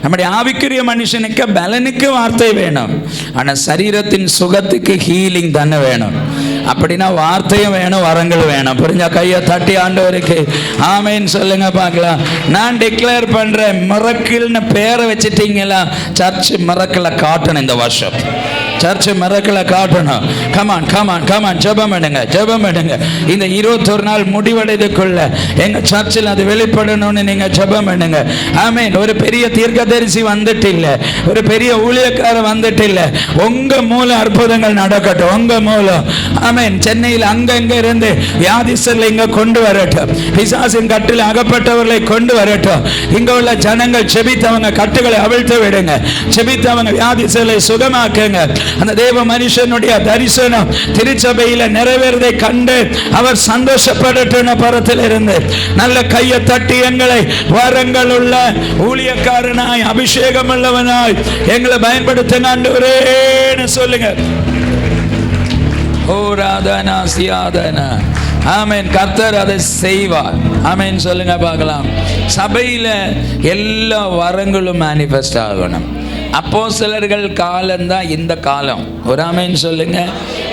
நம்முடைய ஆவிக்குரிய மனுஷனுக்கு பலனுக்கு வார்த்தை வேணும். ஆனால் சரீரத்தின் சுகத்துக்கு ஹீலிங் தானே வேணும். அப்படின்னா வார்த்தையும் வேணும், வரங்கள் வேணும். புரிஞ்சா? கையை தட்டி ஆண்டவருக்கு ஆமேன்னு சொல்லுங்க பார்க்கலாம். நான் டிக்ளேர் பண்றேன், மிரக்கிள்னு பேரை வச்சுட்டீங்களா? சர்ச் மிரக்கிளை காட்டணும் இந்த வருஷம். சர்ச் மிரக்கிளை காட்டணும். கமான் கமான் கமான், ஜெபம் எடுங்க ஜெபம் எடுங்க. இந்த 21 நாள் முடிவடைதுக்குள்ள எங்க சர்ச்சில் அது வெளிப்படணும்னு நீங்க ஜெபம் எடுங்க. ஆமேன். ஒரு பெரிய தீர்க்கதரிசி வந்துட்டு இல்லை, ஒரு பெரிய ஊழியக்காரர் வந்துட்டு இல்லை. உங்க மூலம் அற்புதங்கள் நடக்கட்டும். உங்க மூலம் ஆமேன். சென்னையில் அங்கங்க இருந்து வியாதிஸ்தர்களை இங்க கொண்டு வரட்டும். பிசாசின் கட்டில் அகப்பட்டவர்களை கொண்டு வரட்டும். இங்க உள்ள ஜனங்கள் செபித்தவங்க கட்டுகளை அவிழ்த்து விடுங்க. செபித்தவங்க வியாதிஸ்தர்களை சுகமாக்குங்க. அந்த தேவ மனுஷனுடைய தரிசனம் திருச்சபையில நிறைவேறதை கண்டு அவர் சந்தோஷப்படட்டும். பரத்தில் இருந்து நல்ல கையை தட்டி எங்களை வரங்கள் உள்ள ஊழியக்காரனாய் அபிஷேகம் உள்ளவனாய் எங்களை பயன்படுத்துங்க ஆண்டவரேன்னு சொல்லுங்க. ஓராதனா சியாதனா. ஆமென். கர்த்தர் அதை செய்வார். ஆமென் சொல்லுங்க பார்க்கலாம். சபையில எல்லா வரங்களும் மேனிஃபெஸ்ட் ஆகணும். அப்போஸ்தலர்கள் காலம்தான் இந்த காலம். ஒரு ஆமென் சொல்லுங்க.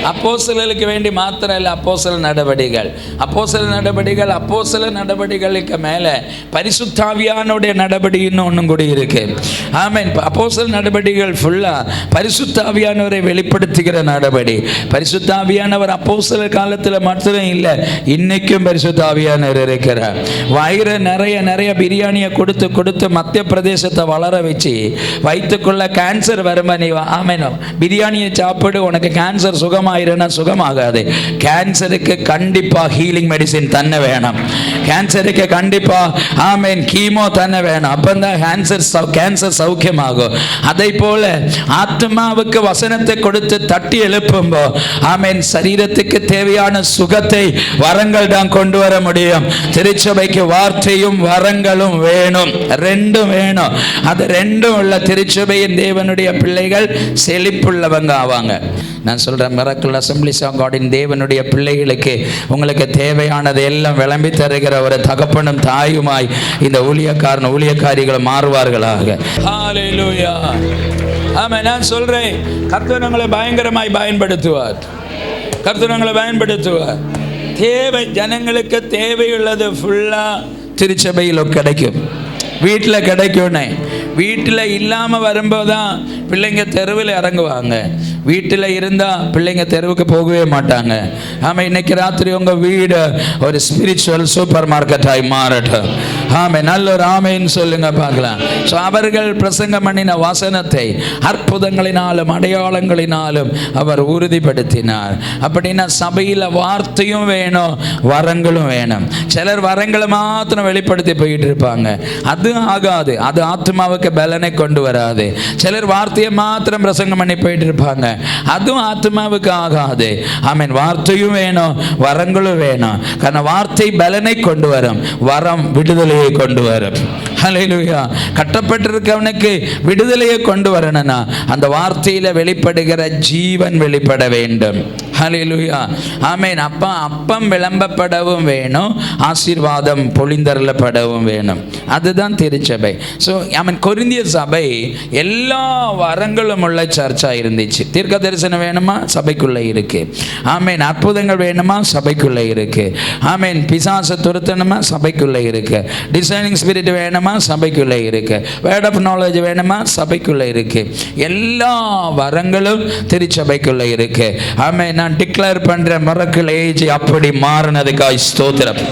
அப்போஸ்தலருக்கு வேண்டி மாத்திரம் இல்லை, அப்போஸ்தல நடவடிக்கைகள். அப்போஸ்தல நடவடிக்கைகளுக்கு மேலே பரிசுத்தாவியானுடைய நடவடிக்கைன்னு ஒன்றும் கூட இருக்கு. ஆமென். அப்போஸ்தல நடவடிக்கைகள் ஃபுல்லாக பரிசுத்தாவியானவரை வெளிப்படுத்துகிற நடவடி. பரிசுத்தாவியானவர் அப்போஸ்தலர் காலத்தில் மாத்திரம் இல்லை, இன்னைக்கும் பரிசுத்தாவியானவர் இருக்கிறார். வயிறு நிறைய பிரியாணியை கொடுத்து மத்திய பிரதேசத்தை வளர வச்சு வைத்துக்கொள்ள கேன்சர் வருமா? நீ ஆமென் பிரியாணியை சாப்பிடு, உனக்கு கேன்சர் சுகமாயிருன்னா சுகமாகாது. கேன்சருக்கு கண்டிப்பா ஹீலிங் மெடிசின் தன்ன வேணும். கேன்சருக்கு கண்டிப்பா ஆமென் கீமோ தன்ன வேணும். அப்பந்தான் கேன்சர் சௌக்கியமாகும். அதை போல ஆத்மாவுக்கு வசனத்தை கொடுத்து தட்டி எழுப்பும்போ ஆமென் சரீரத்துக்கு தேவையான சுகத்தை வரங்கள் தான் கொண்டு வர முடியும். திருச்சபைக்கு வார்த்தையும் வரங்களும் வேணும், ரெண்டும் வேணும். அது ரெண்டும் உள்ள திருச்சபையின் தேவனுடைய பிள்ளைகள் செழிப்புள்ளவங்க ஆவாங்க. நான் சொல்றேன், மிரக்கிள் அசம்பிளிஸ் ஆஃப் காடின் தேவனுடைய பிள்ளைகளுக்கு உங்களுக்கு தேவையானது எல்லாம் விளம்பி தருகிற ஒரு தகப்பனும் தாயுமாய் இந்த ஊழியக்காரிகள் மாறுவார்களாக. ஹல்லேலூயா. ஆமென். நான் சொல்றேன், கர்த்தர் உங்களை பயங்கரமாய் பயன்படுத்துவார். கர்த்தர் உங்களை பயன்படுத்துவார். தேவை ஜனங்களுக்கு தேவையுள்ளது ஃபுல்லா திருச்சபையில் கிடைக்கும், வீட்டில் கிடைக்கும்னே. வீட்டில் இல்லாமல் வரும்போது தான் பிள்ளைங்க தெருவில் இறங்குவாங்க. வீட்டில் இருந்தால் பிள்ளைங்க தெருவுக்கு போகவே மாட்டாங்க. ஆமாம். இன்னைக்கு ராத்திரி உங்கள் வீடு ஒரு ஸ்பிரிச்சுவல் சூப்பர் மார்க்கெட்டாய் மாறட்டும். ஆமாம். நல்ல ஒரு ஆமைன்னு சொல்லுங்க பார்க்கலாம். ஸோ அவர்கள் பிரசங்கம் பண்ணின வசனத்தை அற்புதங்களினாலும் அடையாளங்களினாலும் அவர் உறுதிப்படுத்தினார். அப்படின்னா சபையில் வார்த்தையும் வேணும், வரங்களும் வேணும். சிலர் வரங்களை மாத்திரம் வெளிப்படுத்தி போயிட்டு இருப்பாங்க, அது ஆகாது. அது ஆத்மாவுக்கு பலனை கொண்டு வராது. சிலர் வார்த்தையை மாத்திரம் பிரசங்கம் பண்ணி போயிட்டு இருப்பாங்க, அதுவும் ஆத்மாவுக்கு ஆகாது. ஆமென். வார்த்தையும் வேணும், வரங்களும் வேணும். காரணம் வார்த்தை பலனை கொண்டு வரும், வரம் விடுதலையை கொண்டு வரும். ஹல்லேலூயா. கட்டப்பட்டிருக்கவனுக்கு விடுதலையை கொண்டு வரணும்னா அந்த வார்த்தையில வெளிப்படுகிற ஜீவன் வெளிப்பட வேண்டும். ஹல்லேலூயா. ஆமென். அப்பம் விளம்பப்படவும் வேணும், ஆசீர்வாதம் பொழிந்தருளப்படவும் வேணும். அதுதான் திருச்சபை. ஸோ ஆமென். கொரிந்திய சபை எல்லா வரங்களும் உள்ள சர்ச்சா இருந்துச்சு. தீர்க்க தரிசனம் வேணுமா? சபைக்குள்ள இருக்கு. ஆமென். அற்புதங்கள் வேணுமா? சபைக்குள்ள இருக்கு. ஆமென். பிசாசை துரத்தணுமா? சபைக்குள்ள இருக்கு. டிசைனிங் ஸ்பிரிட் வேணுமா? சபைக்குள்ள இருக்கு. வேர்ட் ஆஃப் நாலேஜ் வேணுமா? சபைக்குள்ள இருக்கு. எல்லா வரங்களும் திருச்சபைக்குள்ள இருக்கு. ஆமென். நான் டிக்ளேர் பண்ற மிரக்கிள் ஏஜ் அப்படி மாறினதுக்காய் ஸ்தோத்திரம்.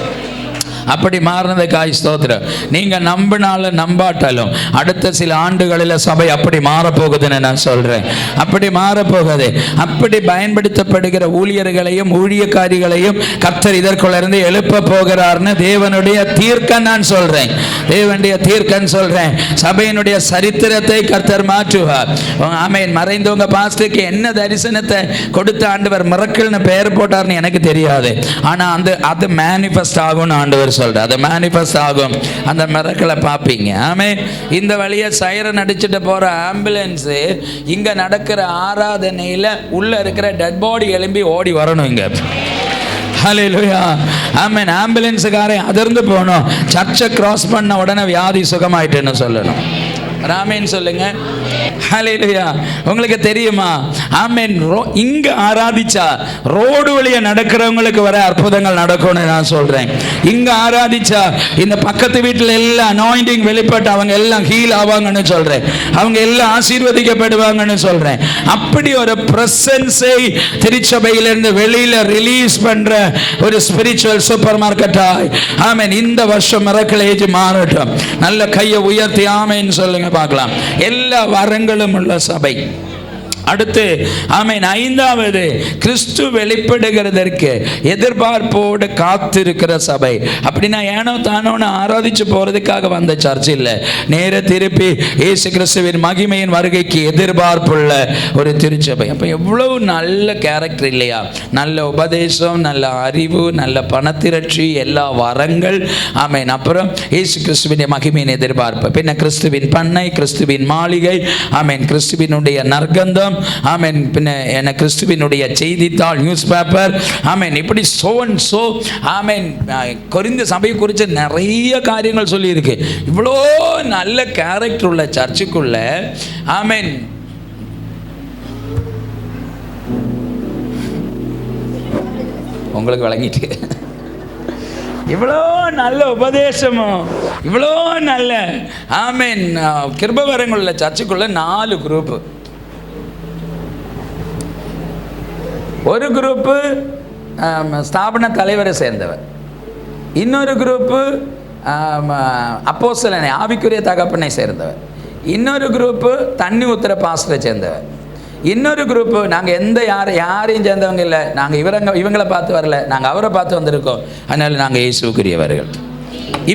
அப்படி மாறினதுக்காய் ஸ்தோத்திரம். நீங்க நம்பினாலும் நம்பாட்டாலும் அடுத்த சில ஆண்டுகளில் சபை அப்படி மாறப்போகுதுன்னு நான் சொல்றேன். அப்படி மாறப்போகுது. அப்படி பயன்படுத்தப்படுகிற ஊழியர்களையும் ஊழியக்காரிகளையும் கர்த்தர் இதற்குள்ள இருந்து எழுப்ப போகிறார்னு தேவனுடைய தீர்க்கம் நான் சொல்றேன். தேவனுடைய தீர்க்கம் சொல்றேன். சபையினுடைய சரித்திரத்தை கர்த்தர் மாற்றுவார். ஆமென். மறைந்தவங்க பாஸ்டருக்கு என்ன தரிசனத்தை கொடுத்த ஆண்டவர் மிரக்கிள்னு பெயர் போட்டார்னு எனக்கு தெரியாது. ஆனா அது மேனிஃபெஸ்ட் ஆகும்னு ஆண்டவர் ஆண்டவர் சொல்றார். அது மேனிஃபெஸ்ட் ஆகும், அந்த மிரக்கலை பார்ப்பீங்க. ஆமென். இந்த வழியா சைரன் அடிச்சுட்டு போற ஆம்புலன்ஸ் இங்க நடக்கிற ஆராதனையில உள்ள இருக்கிற டெட் பாடி எழும்பி ஓடி வரணும் இங்க. ஹல்லேலூயா. ஆமென். ஆம்புலன்ஸுக்காரன் அதிர்ந்து போகணும். சர்ச்சை கிராஸ் பண்ண உடனே வியாதி சுகமாயிட்டுன்னு சொல்லணும். ஆமென் சொல்லுங்க. ஹல்லேலூயா. உங்களுக்கு தெரியுமா? ஆமென். இங்க ஆராதிச்சா ரோடு வழியா நடக்கிறவங்களுக்கு வர அற்புதங்கள் நடக்கும்னு நான் சொல்றேன். இங்க ஆராதிச்சா இந்த பக்கத்து வீட்டில் எல்லாம் அனாயிண்டிங் வெளிப்பட்டு அவங்க எல்லாம் ஹீல் ஆவாங்கன்னு சொல்றேன். அவங்க எல்லாம் ஆசீர்வதிக்கப்படுவாங்கன்னு சொல்றேன். அப்படி ஒரு பிரசன்ஸை திருச்சபையிலிருந்து வெளியில ரிலீஸ் பண்ற ஒரு ஸ்பிரிச்சுவல் சூப்பர் மார்க்கெட்டாய் ஆமென் இந்த வருஷம் மிரக்கிள் ஏஜ் மாறட்டும். நல்ல கையை உயர்த்தி ஆமென் சொல்லுங்க பார்க்கலாம். எல்லா வரங்களும் உள்ள சபை. அடுத்து ஆமென், ஐந்தாவது கிறிஸ்து வெளிப்படுகிறதற்கு எதிர்பார்ப்போடு காத்திருக்கிற சபை. அப்படின்னா ஏனோ தானோன்னு ஆராதிச்சு போறதுக்காக வந்த சர்ச் இல்லை. நேர திருப்பி இயேசு கிறிஸ்துவின் மகிமையின் வருகைக்கு எதிர்பார்ப்புள்ள ஒரு திருச்சபை. அப்போ எவ்வளவு நல்ல கேரக்டர் இல்லையா? நல்ல உபதேசம், நல்ல அறிவு, நல்ல பணத்திரட்சி, எல்லா வரங்கள். ஆமென். அப்புறம் இயேசு கிறிஸ்துவின் மகிமையின் எதிர்பார்ப்பு, பின்ன கிறிஸ்துவின் பண்ணை, கிறிஸ்துவின் மாளிகை. ஆமென். கிறிஸ்துவினுடைய நற்கந்தம். ஆமென். பின்ன என்ன கிறிஸ்துவினுடைய செய்தித்தாள், நியூஸ் பேப்பர். ஆமென். இப்படி சோ அண்ட் சோ. ஆமென். கொரிந்த சபை குறித்து நிறைய காரியங்கள் சொல்லி இருக்கு. இவ்வளோ நல்ல கேரக்டர் உள்ள சர்ச்சுக்குள்ள ஆமென் உங்களுக்கு வழங்கிட்டு இவ்வளோ நல்ல உபதேசமும் இவ்வளோ நல்ல ஆமென் கிருபவரங்கள் உள்ள சர்ச்சுக்குள்ள 4 குரூப்பு. ஒரு குரூப்பு ஸ்தாபன தலைவரை சேர்ந்தவர், இன்னொரு குரூப்பு அப்போஸ்தலனை ஆவிக்குரிய தகப்பனை சேர்ந்தவர், இன்னொரு குரூப்பு தண்ணி ஊத்துற பாஸ்டரை சேர்ந்தவர், இன்னொரு குரூப்பு நாங்கள் யாரையும் சேர்ந்தவங்க இல்லை, நாங்கள் இவங்களை பார்த்து வரல, நாங்கள் அவரை பார்த்து வந்திருக்கோம், அதனால் நாங்கள் இயேசுவுக்குரியவர்கள்.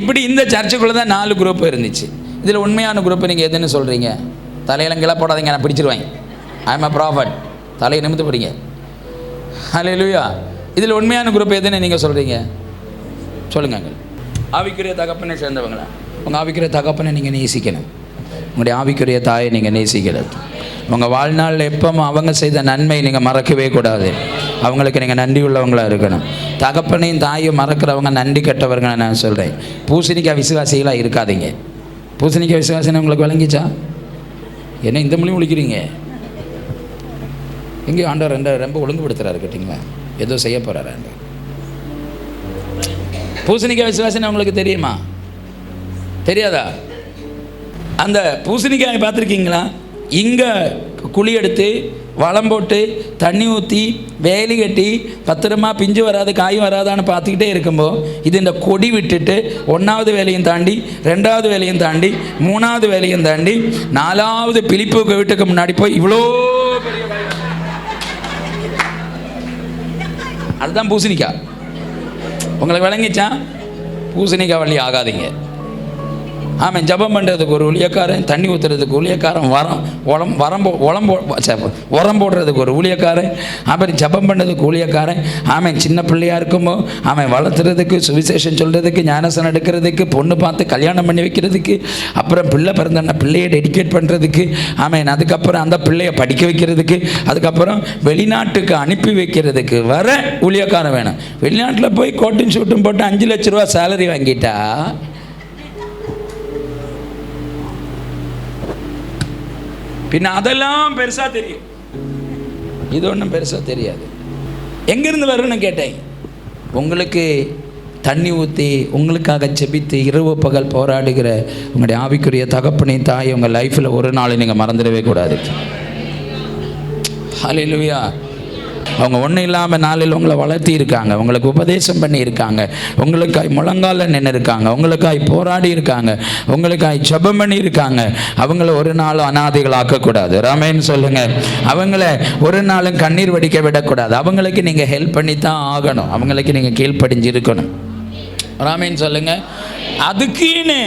இப்படி இந்த சர்ச்சுக்குள்ளே தான் 4 குரூப்பு இருந்துச்சு. இதில் உண்மையான குரூப்பு நீங்கள் எதுன்னு சொல்கிறீங்க? தலையெல்லாம் கிளை போடாதீங்க, நான் பிடிச்சிருவேன். I am a prophet. தலையை நிமித்து பிடிங்க. ஹல்லேலூயா. இதில் உண்மையான குரூப் எதுன்னு நீங்கள் சொல்கிறீங்க? சொல்லுங்க. ஆவிக்குரிய தகப்பனை சேர்ந்தவங்களா? உங்கள் ஆவிக்குரிய தகப்பனை நீங்கள் நேசிக்கணும். உங்களுடைய ஆவிக்குரிய தாயை நீங்கள் நேசிக்கிறது. உங்கள் வாழ்நாளில் எப்பவும் அவங்க செய்த நன்மை நீங்கள் மறக்கவே கூடாது. அவங்களுக்கு நீங்கள் நன்றி உள்ளவங்களாக இருக்கணும். தகப்பனையும் தாயும் மறக்கிறவங்க நன்றி கெட்டவர்கள் நான் சொல்கிறேன். பூசணிக்காய் விசுவாசிகளாக இருக்காதீங்க. பூசணிக்காய் விசுவாசின்னு உங்களுக்கு விளங்கிச்சா? என்ன இந்த மொழி முழிக்கிறீங்க? எங்கேயும் ஆண்டவர் ரொம்ப ஒழுங்குபடுத்துறாரு கேட்டிங்களா? ஏதோ செய்ய போகிறாரு ஆண்டவர். பூசணிக்காய் விசுவாசின்னு உங்களுக்கு தெரியுமா? தெரியாதா? அந்த பூசணிக்காயை பார்த்துருக்கீங்களா? இங்கே குழி எடுத்து வளம் போட்டு தண்ணி ஊற்றி வேலி கட்டி பத்திரமா பிஞ்சு வராது காயும் வராதான்னு பார்த்துக்கிட்டே இருக்கும்போது இது இந்த கொடி விட்டுட்டு 1வது வேலையும் தாண்டி 2வது வேலையும் தாண்டி 3வது வேலையும் தாண்டி 4வது பிலிப்பு வீட்டுக்கு முன்னாடி போய் இவ்வளோ பெரிய அதுதான் பூசணிக்காய். உங்களுக்கு விளங்கிச்சா? பூசணிக்காய் வள்ளி ஆகாதீங்க. ஆமாம். ஜபம் பண்ணுறதுக்கு ஒரு ஊழியக்காரன், தண்ணி ஊற்றுறதுக்கு ஊழியக்காரன், உரம் போடுறதுக்கு ஒரு ஊழியக்காரன், அப்புறம் ஜபம் பண்ணுறதுக்கு ஊழியக்காரன். ஆமாம். சின்ன பிள்ளையாக இருக்கும்போது அவன் வளர்த்துறதுக்கு, சுவிசேஷம் சொல்கிறதுக்கு, ஞானசனம் எடுக்கிறதுக்கு, பொண்ணு பார்த்து கல்யாணம் பண்ணி வைக்கிறதுக்கு, அப்புறம் பிள்ளை பிறந்தன்னா பிள்ளையை டெடிகேட் பண்ணுறதுக்கு, ஆமாம், அதுக்கப்புறம் அந்த பிள்ளையை படிக்க வைக்கிறதுக்கு, அதுக்கப்புறம் வெளிநாட்டுக்கு அனுப்பி வைக்கிறதுக்கு வர ஊழியக்காரன் வேணும். வெளிநாட்டில் போய் கோட்டும் ஷூட்டும் போட்டு 5 லட்ச ரூபா சேலரி வாங்கிட்டா பின்ன அதெல்லாம் பெருசாக தெரியும். இது ஒன்றும் பெருசாக தெரியாது. எங்கேருந்து வரும்னு கேட்டேன். உங்களுக்கு தண்ணி ஊற்றி உங்களுக்காக செபித்து இரவு பகல் போராடுகிற உங்களுடைய ஆவிக்குரிய தகப்பனை தாய் உங்கள் லைஃப்பில் ஒரு நாள் நீங்கள் மறந்துடவே கூடாது. ஹல்லேலூயா. அவங்க ஒன்றும் இல்லாமல் நாளில் உங்களை வளர்த்தி இருக்காங்க, உங்களுக்கு உபதேசம் பண்ணியிருக்காங்க, உங்களுக்காய் முழங்கால நின்று இருக்காங்க, உங்களுக்காய் போராடி இருக்காங்க, உங்களுக்காய் ஜெபம் பண்ணி இருக்காங்க. அவங்கள ஒரு நாளும் அனாதைகள் ஆக்கக்கூடாது. ராமேன்னு சொல்லுங்க. அவங்கள ஒரு நாளும் கண்ணீர் வடிக்க விடக்கூடாது. அவங்களுக்கு நீங்கள் ஹெல்ப் பண்ணி தான் ஆகணும். அவங்களுக்கு நீங்கள் கீழ்ப்படிஞ்சு இருக்கணும். ராமேன்னு சொல்லுங்க. அதுக்குன்னு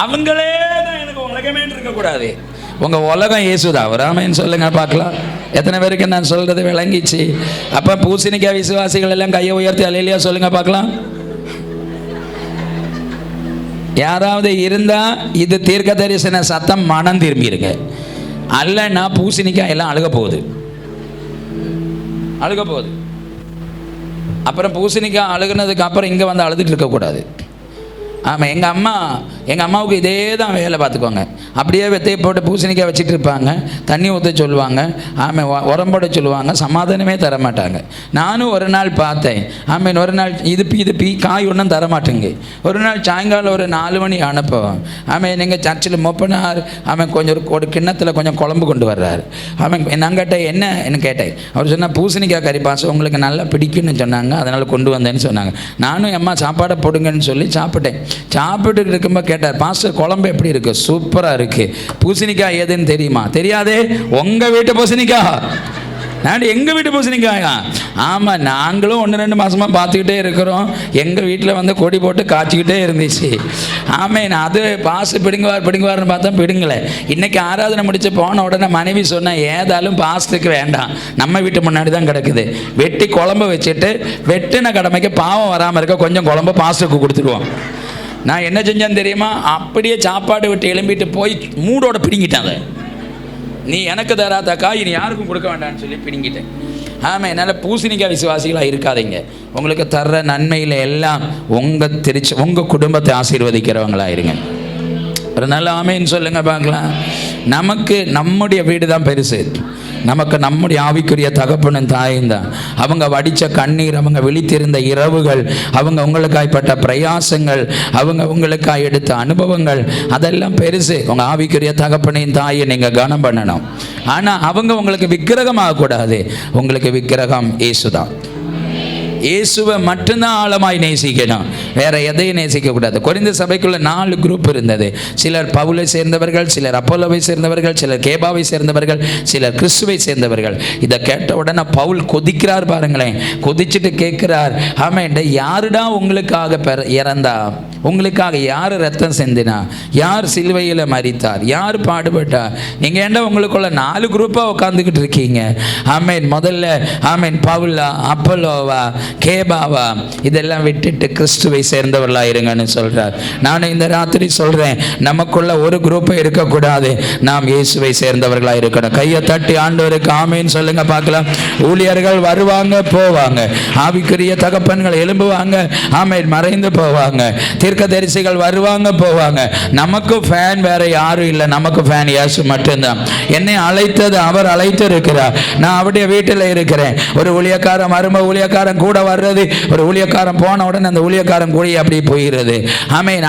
அவங்களே தான் எனக்கு உலகமே இருக்கக்கூடாது. உங்கள் உலகம் இயேசுதா. ராமேன்னு சொல்லுங்க பார்க்கலாம். எத்தனை பேருக்கு நான் சொல்கிறது விளங்கிச்சு? அப்போ பூசணிக்காய் விசுவாசிகள் எல்லாம் கையை உயர்த்தி அல்லேலூயா சொல்லுங்க பார்க்கலாம். யாராவது இருந்தால் இது தீர்க்க தரிசன சத்தம், மனம் திரும்பிடுங்க. அல்லன்னா பூசணிக்காய் எல்லாம் அழுக போகுது. அப்புறம் பூசணிக்காய் அழுகுனதுக்கு அப்புறம் இங்கே வந்து அழுதுட்டு இருக்கக்கூடாது. ஆமாம், எங்கள் அம்மாவுக்கு இதே தான் வேலை. பார்த்துக்கோங்க. அப்படியே வெத்தையை போட்டு பூசணிக்காய் வச்சுட்டு இருப்பாங்க, தண்ணி ஊற்ற சொல்லுவாங்க, உரம்போட சொல்லுவாங்க, சமாதானமே தரமாட்டாங்க. நானும் ஒரு நாள் பார்த்தேன். ஒரு நாள் இது காய் ஒன்றும் தரமாட்டேங்க. ஒரு நாள் சாயங்காலம் ஒரு 4 மணி அனுப்புவோம். நீங்கள் சர்ச்சில் மொப்பனார் கொஞ்சம் ஒரு கிண்ணத்தில் கொஞ்சம் குழம்பு கொண்டு வர்றாரு. நான் கேட்டேன், என்னன்னு கேட்டேன். அவர் சொன்னால் பூசணிக்காய் கறி பாசம் உங்களுக்கு நல்லா பிடிக்குன்னு சொன்னாங்க, அதனால் கொண்டு வந்தேன்னு சொன்னாங்க. நானும் அம்மா சாப்பாடை போடுங்கன்னு சொல்லி சாப்பிட்டேன். சாப்பிட்டு இருக்கும்போது கேட்டார், பாஸ்டர் குழம்பு எப்படி இருக்கு? சூப்பராக இருக்கு. பூசணிக்காய் எதுன்னு தெரியுமா? தெரியாதே. உங்கள் வீட்டு பூசணிக்காய்? நான் எங்கள் வீட்டு பூசணிக்காயா? ஆமாம், நாங்களும் 1-2 மாதமாக பார்த்துக்கிட்டே இருக்கிறோம். எங்கள் வீட்டில் வந்து கொடி போட்டு காய்ச்சிக்கிட்டே இருந்துச்சு. ஆமேன். அது பாஸ்டர் பிடுங்குவார்னு பார்த்தா பிடுங்கலை. இன்றைக்கி ஆராதனை முடிச்சு போன உடனே மனைவி சொன்னேன், ஏதாலும் பாஸ்டருக்கு வேண்டாம், நம்ம வீட்டு முன்னாடி தான் கிடக்குது, வெட்டி குழம்பு வச்சுட்டு வெட்டின கடமைக்கு பாவம் வராமல் இருக்க கொஞ்சம் குழம்பு பாஸ்டருக்கு கொடுத்துருவோம். நான் என்ன செஞ்சேன்னு தெரியுமா? அப்படியே சாப்பாடு விட்டு எழும்பிட்டு போய் மூடோட பிடிங்கிட்டேன். அதை நீ எனக்கு தராத காய் நீ யாருக்கும் கொடுக்க வேண்டாம்னு சொல்லி பிடிங்கிட்டேன். என்னால் பூசணிக்காய் விசுவாசிகளாக இருக்காதீங்க. உங்களுக்கு தர்ற நன்மையில் எல்லாம் உங்கள் குடும்பத்தை ஆசீர்வதிக்கிறவங்களாக இருங்க. ஒரு நல்ல ஆமேன்னு சொல்லுங்க பார்க்கலாம். நமக்கு நம்முடைய வீடு தான் பெருசு. நமக்கு நம்முடைய ஆவிக்குரிய தகப்பனும் தாயும் தான். அவங்க வடித்த கண்ணீர், அவங்க விழித்திருந்த இரவுகள், அவங்க உங்களுக்காய்ப்பட்ட பிரயாசங்கள், அவங்க உங்களுக்காக எடுத்த அனுபவங்கள், அதெல்லாம் பெருசு. உங்கள் ஆவிக்குரிய தகப்பனையும் தாயை நீங்கள் கனம் பண்ணணும். ஆனால் அவங்க உங்களுக்கு விக்கிரகம் ஆகக்கூடாது. உங்களுக்கு விக்கிரகம் இயேசுதான். இயேசுவை மட்டும்தான் ஆழமாய் நேசிக்கணும், வேற எதையும் நேசிக்கக்கூடாது. கொரிந்து சபைக்குள்ள 4 குரூப் இருந்தது. சிலர் பவுலை சேர்ந்தவர்கள், சிலர் அப்போலோவை சேர்ந்தவர்கள், சிலர் கேபாவை சேர்ந்தவர்கள், சிலர் கிறிஸ்துவை சேர்ந்தவர்கள். இதை கேட்ட உடனே பவுல் கொதிக்கிறார் பாருங்களேன். கொதிச்சுட்டு கேட்கிறார், யாருடா உங்களுக்காக இறந்தா? உங்களுக்காக யார் ரத்தம் சிந்தினா? யார் சிலுவையில் மரித்தார்? யார் பாடுபட்டார்? நீங்கள் ஏண்டா உங்களுக்குள்ள 4 குரூப்பாக உட்காந்துக்கிட்டு இருக்கீங்க? முதல்ல பவுலா, அப்போலோவா, கேபாவா, இதெல்லாம் விட்டுட்டு கிறிஸ்துவை சேர்ந்தவர்களா இருங்கன்னு சொல்றார். நானும் இந்த ராத்திரி சொல்றேன், நமக்குள்ள ஒரு குரூப்பை இருக்கக்கூடாது. நாம் இயேசுவை சேர்ந்தவர்களா இருக்கணும். கையை தட்டி ஆண்டவருக்கு ஆமேன்னு சொல்லுங்க பார்க்கலாம். ஊழியர்கள் வருவாங்க போவாங்க, ஆவிக்குரிய தகப்பன்கள் எழும்புவாங்க, மறைந்து போவாங்க, தீர்க்கதரிசிகள் வருவாங்க போவாங்க. நமக்கு ஃபேன் வேற யாரும் இல்லை, நமக்கு ஃபேன் இயேசு மட்டும்தான். என்னை அழைத்தது அவர் அழைத்து இருக்கிறார். நான் அவருடைய வீட்டில் இருக்கிறேன். ஒரு ஊழியக்காரன் மரும ஊழியக்காரன் கூட வர்றது, ஒரு ஊழியக்காரன் போன உடனே அந்த ஊழியக்காரன் கூட அப்படி போகிறது.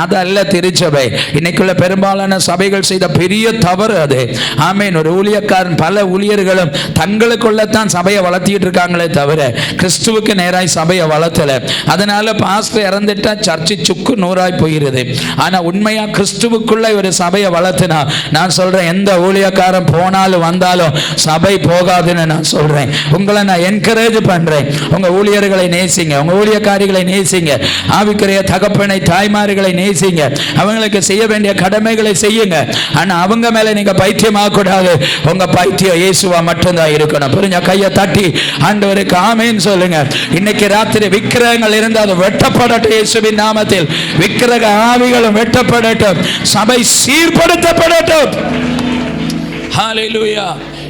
அது அல்ல திருச்சபை. இன்னைக்குள்ள பெரும்பாலான சபைகள் செய்த பெரிய தவறு அது. ஒரு ஊழியக்காரன், பல ஊழியர்களும் தங்களுக்குள்ளத்தான் சபையை வளர்த்திட்டு இருக்காங்களே தவிர கிறிஸ்துவுக்கு நேராய் சபையை வளர்த்தல. அதனால பாஸ்டர் இறந்துட்டா சர்ச்சை சுக்கு நூறாய் போயிருது. ஆனா உண்மையா கிறிஸ்துவுக்குள்ள ஒரு சபையை வளர்த்தினா, நான் சொல்றேன், எந்த ஊழியக்காரன் போனாலும் வந்தாலும் சபை போகாதுன்னு நான் சொல்றேன். உங்களை நான் என்கரேஜ் பண்றேன். உங்க ஊழியர்களை நேசிங்க, உங்க ஊழியக்காரிகளை நேசிங்க, ஆவிக்குரிய தகப்பனை தாய்மார்களை நேசிங்க, அவங்களுக்கு செய்ய வேண்டிய கடமைகளை செய்யுங்க. ஆனா அவங்க மேல நீங்க பைத்தியமாக கூடாது. உங்க பைத்தியம் இயேசுவா மட்டும்தான் இருக்கணும். புரிஞ்ச? கையை தட்டி ஆண்டவருக்கு ஆமென் சொல்லுங்க. இன்னைக்கு ராத்திரி விக்கிரகங்கள் இருந்தால் அது வெட்டப்படட்டும். இயேசுவின் நாமத்தில் விக்கிரக ஆவிகளும் வெட்டப்படட்டும். சபை சீர்படுத்தப்படட்டும். ஹல்லேலூயா.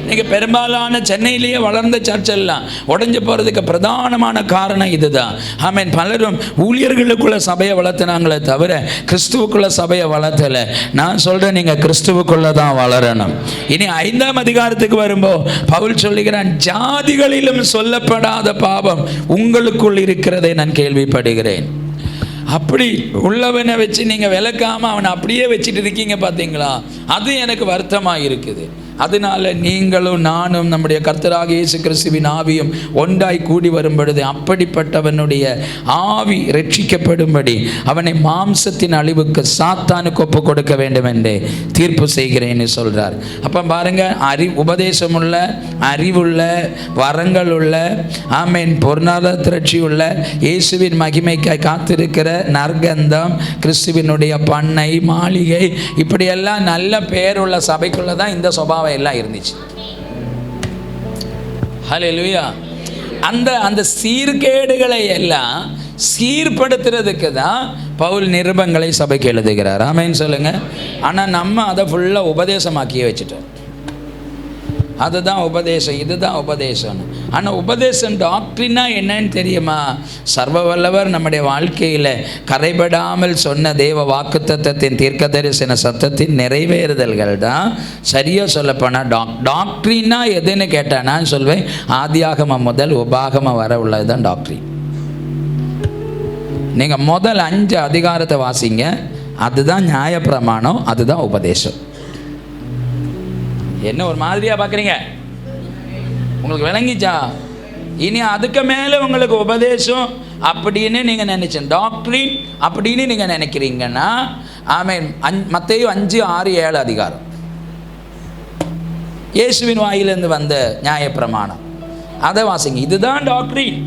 நீங்கள் பெரும்பாலான சென்னையிலேயே வளர்ந்த சர்ச்செல்லாம் உடஞ்சி போகிறதுக்கு பிரதானமான காரணம் இதுதான். பலரும் ஊழியர்களுக்குள்ள சபையை வளர்த்தினாங்களே தவிர கிறிஸ்துவுக்குள்ள சபையை வளர்த்தலை. நான் சொல்கிறேன், நீங்கள் கிறிஸ்துவுக்குள்ள தான் வளரணும். இனி 5ஆம் அதிகாரத்துக்கு வரும்போது பவுல் சொல்லுகிறான், ஜாதிகளிலும் சொல்லப்படாத பாவம் உங்களுக்குள் இருக்கிறதை நான் கேள்விப்படுகிறேன். அப்படி உள்ளவனை வச்சு நீங்கள் விளக்காமல் அவனை அப்படியே வச்சுட்டு இருக்கீங்க பார்த்தீங்களா? அது எனக்கு வருத்தமாக இருக்குது. அதனால நீங்களும் நானும் நம்முடைய கர்த்தராகிய இயேசு கிறிஸ்துவின் ஆவியும் ஒன்றாய் கூடி வரும் பொழுது அப்படிப்பட்டவனுடைய ஆவி ரட்சிக்கப்படும்படி அவனை மாம்சத்தின் அழிவுக்கு சாத்தானுக்கு ஒப்பு கொடுக்க வேண்டும் என்று தீர்ப்பு செய்கிறேன்னு சொல்றார். அப்போ பாருங்க, உபதேசம் உள்ள, அறிவுள்ள, வரங்கள் உள்ள, பொருளாதார திரட்சி உள்ள, இயேசுவின் மகிமைக்காய் காத்திருக்கிற நற்கந்தம், கிறிஸ்துவினுடைய பண்ணை, மாளிகை, இப்படியெல்லாம் நல்ல பேருள்ள சபைக்குள்ள தான் இந்த சுபாவம் எல்லாம் இருந்துச்சு. ஹல்லேலூயா. அந்த சீர்கேடுகளை எல்லாம் சீர்படுத்துறதுக்கு தான் பவுல் நிருபங்களை சபைக்கு எழுதுகிறார். ஆமென் சொல்லுங்க. ஆனால் நம்ம அதை ஃபுல்லாக உபதேசமாக்கியே வச்சுட்டோம். அதுதான் உபதேசம், இதுதான் உபதேசம். ஆனால் உபதேசம் டாக்டரினா என்னன்னு தெரியுமா? சர்வ வல்லவர் நம்முடைய வாழ்க்கையில் கரைபடாமல் சொன்ன தேவ வாக்குத்தத்தத்தின் தீர்க்கதரிசன சத்தத்தின் நிறைவேறுதல்கள் தான் சரியாக சொல்லப்போனால் டாக்டரினா எதுன்னு கேட்டால் நான் சொல்வேன், ஆதியாகமம் முதல் உபாகமம் வர உள்ளது தான் டாக்டரின். நீங்கள் முதல் 5 அதிகாரத்தை வாசிங்க, அதுதான் நியாயப்பிரமாணம், அதுதான் உபதேசம். என்ன ஒரு மாதிரியாக பார்க்குறீங்க? உங்களுக்கு விளங்கிச்சா? இனி அதுக்கு மேலே உங்களுக்கு உபதேசம் அப்படின்னு நீங்கள் நினைச்சேன், டாக்டரின் அப்படின்னு நீங்கள் நினைக்கிறீங்கன்னா, ஆமென். மத்தேயு 5, 6, 7 அதிகாரம் இயேசுவின் வாயிலிருந்து வந்த நியாயப்பிரமாணம், அதை வாசிங்க. இதுதான் டாக்டரின்.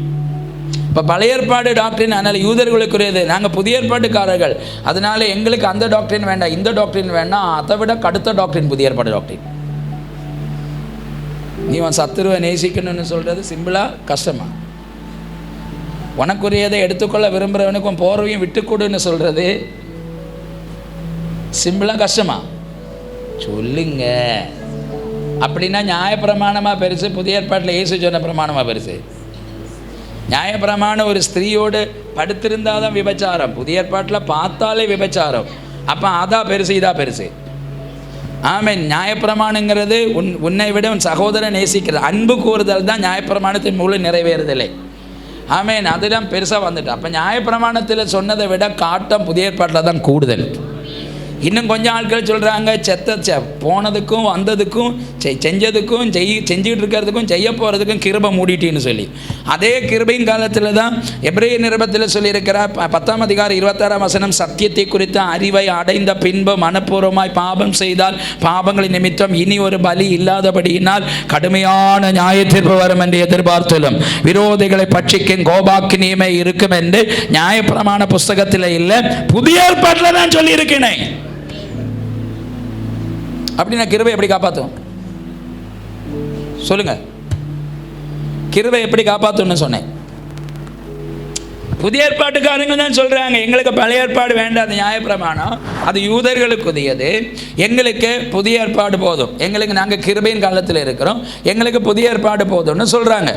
இப்போ பழைய ஏற்பாடு டாக்டரின், அதனால் யூதர்களுக்குரியது. நாங்கள் புதிய ஏற்பாட்டுக்காரர்கள், அதனால எங்களுக்கு அந்த டாக்டரின் வேண்டாம், இந்த டாக்டரின் வேண்டாம், அதை விட கடுத்த டாக்டரின் புதிய ஏற்பாடு டாக்டரின். நீ உன் சத்துருவை நேசிக்கணும்னு சொல்கிறது சிம்பிளா கஷ்டமா? உனக்குரியதை எடுத்துக்கொள்ள விரும்புகிறவனுக்கும் போர்வையும் விட்டுக்கூடுன்னு சொல்கிறது சிம்பிளா கஷ்டமா? சொல்லுங்க. அப்படின்னா நியாயப்பிரமாணமாக பெருசு, புதிய ஏற்பாட்டில் இயேசு சொன்ன பிரமாணமாக பெருசு? நியாயப்பிரமாணம் ஒரு ஸ்திரீயோடு படுத்திருந்தால் தான் விபச்சாரம், புதிய ஏற்பாட்டில் பார்த்தாலே விபச்சாரம். அப்போ அதான் பெருசு, இதா பெருசு? ஆமென். நியாயப்பிரமாணங்கிறது உன்னை விட உன் சகோதரன் நேசிக்கிறது, அன்பு கூறுதல் தான் நியாயப்பிரமாணத்தின் முழு நிறைவேறுதலே. ஆமென். அதெல்லாம் பெருசாக வந்துட்டு. அப்போ நியாயப்பிரமாணத்தில் சொன்னதை விட காட்டம் புதிய ஏற்பாட்டில் தான் கூடுதல். இன்னும் கொஞ்சம் ஆட்கள் சொல்கிறாங்க, போனதுக்கும் வந்ததுக்கும் செஞ்சதுக்கும் செஞ்சுக்கிட்டு இருக்கிறதுக்கும் செய்ய போகிறதுக்கும் கிருபை மூடிட்டின்னு சொல்லி, அதே கிருபையின் காலத்தில் தான் எபிரேய நிருபத்தில் சொல்லியிருக்கிறார் 10ஆம் அதிகாரம் 26ஆம் வசனம், சத்தியத்தை குறித்த அறிவை அடைந்த பின்பு மனப்பூர்வமாய் பாபம் செய்தால் பாவங்களின் நிமித்தம் இனி ஒரு பலி இல்லாதபடியினால் கடுமையான நியாயத்தீர்ப்பு வரும் என்று எதிர்பார்த்தலும் விரோதிகளை பட்சிக்கும் கோபாக்கினியுமே இருக்கும் என்று நியாயப்பிரமாண புஸ்தகத்தில் இல்லை, புதிய ஏற்பாட்டில் தான் சொல்லி இருக்கிறேன். அப்படின்னா கிருபை எப்படி காப்பாற்றும் சொல்லுங்க? கிருபை எப்படி காப்பாற்றும்னு சொன்னேன். புதிய ஏற்பாட்டுக்காரங்க தான் சொல்றாங்க, எங்களுக்கு பழைய ஏற்பாடு வேண்டாம், அது நியாயப்பிரமாணம், அது யூதர்களுக்குரியது, எங்களுக்கு புதிய ஏற்பாடு போதும், எங்களுக்கு நாங்கள் கிருபையின் காலத்தில் இருக்கிறோம், எங்களுக்கு புதிய ஏற்பாடு போதும்னு சொல்றாங்க.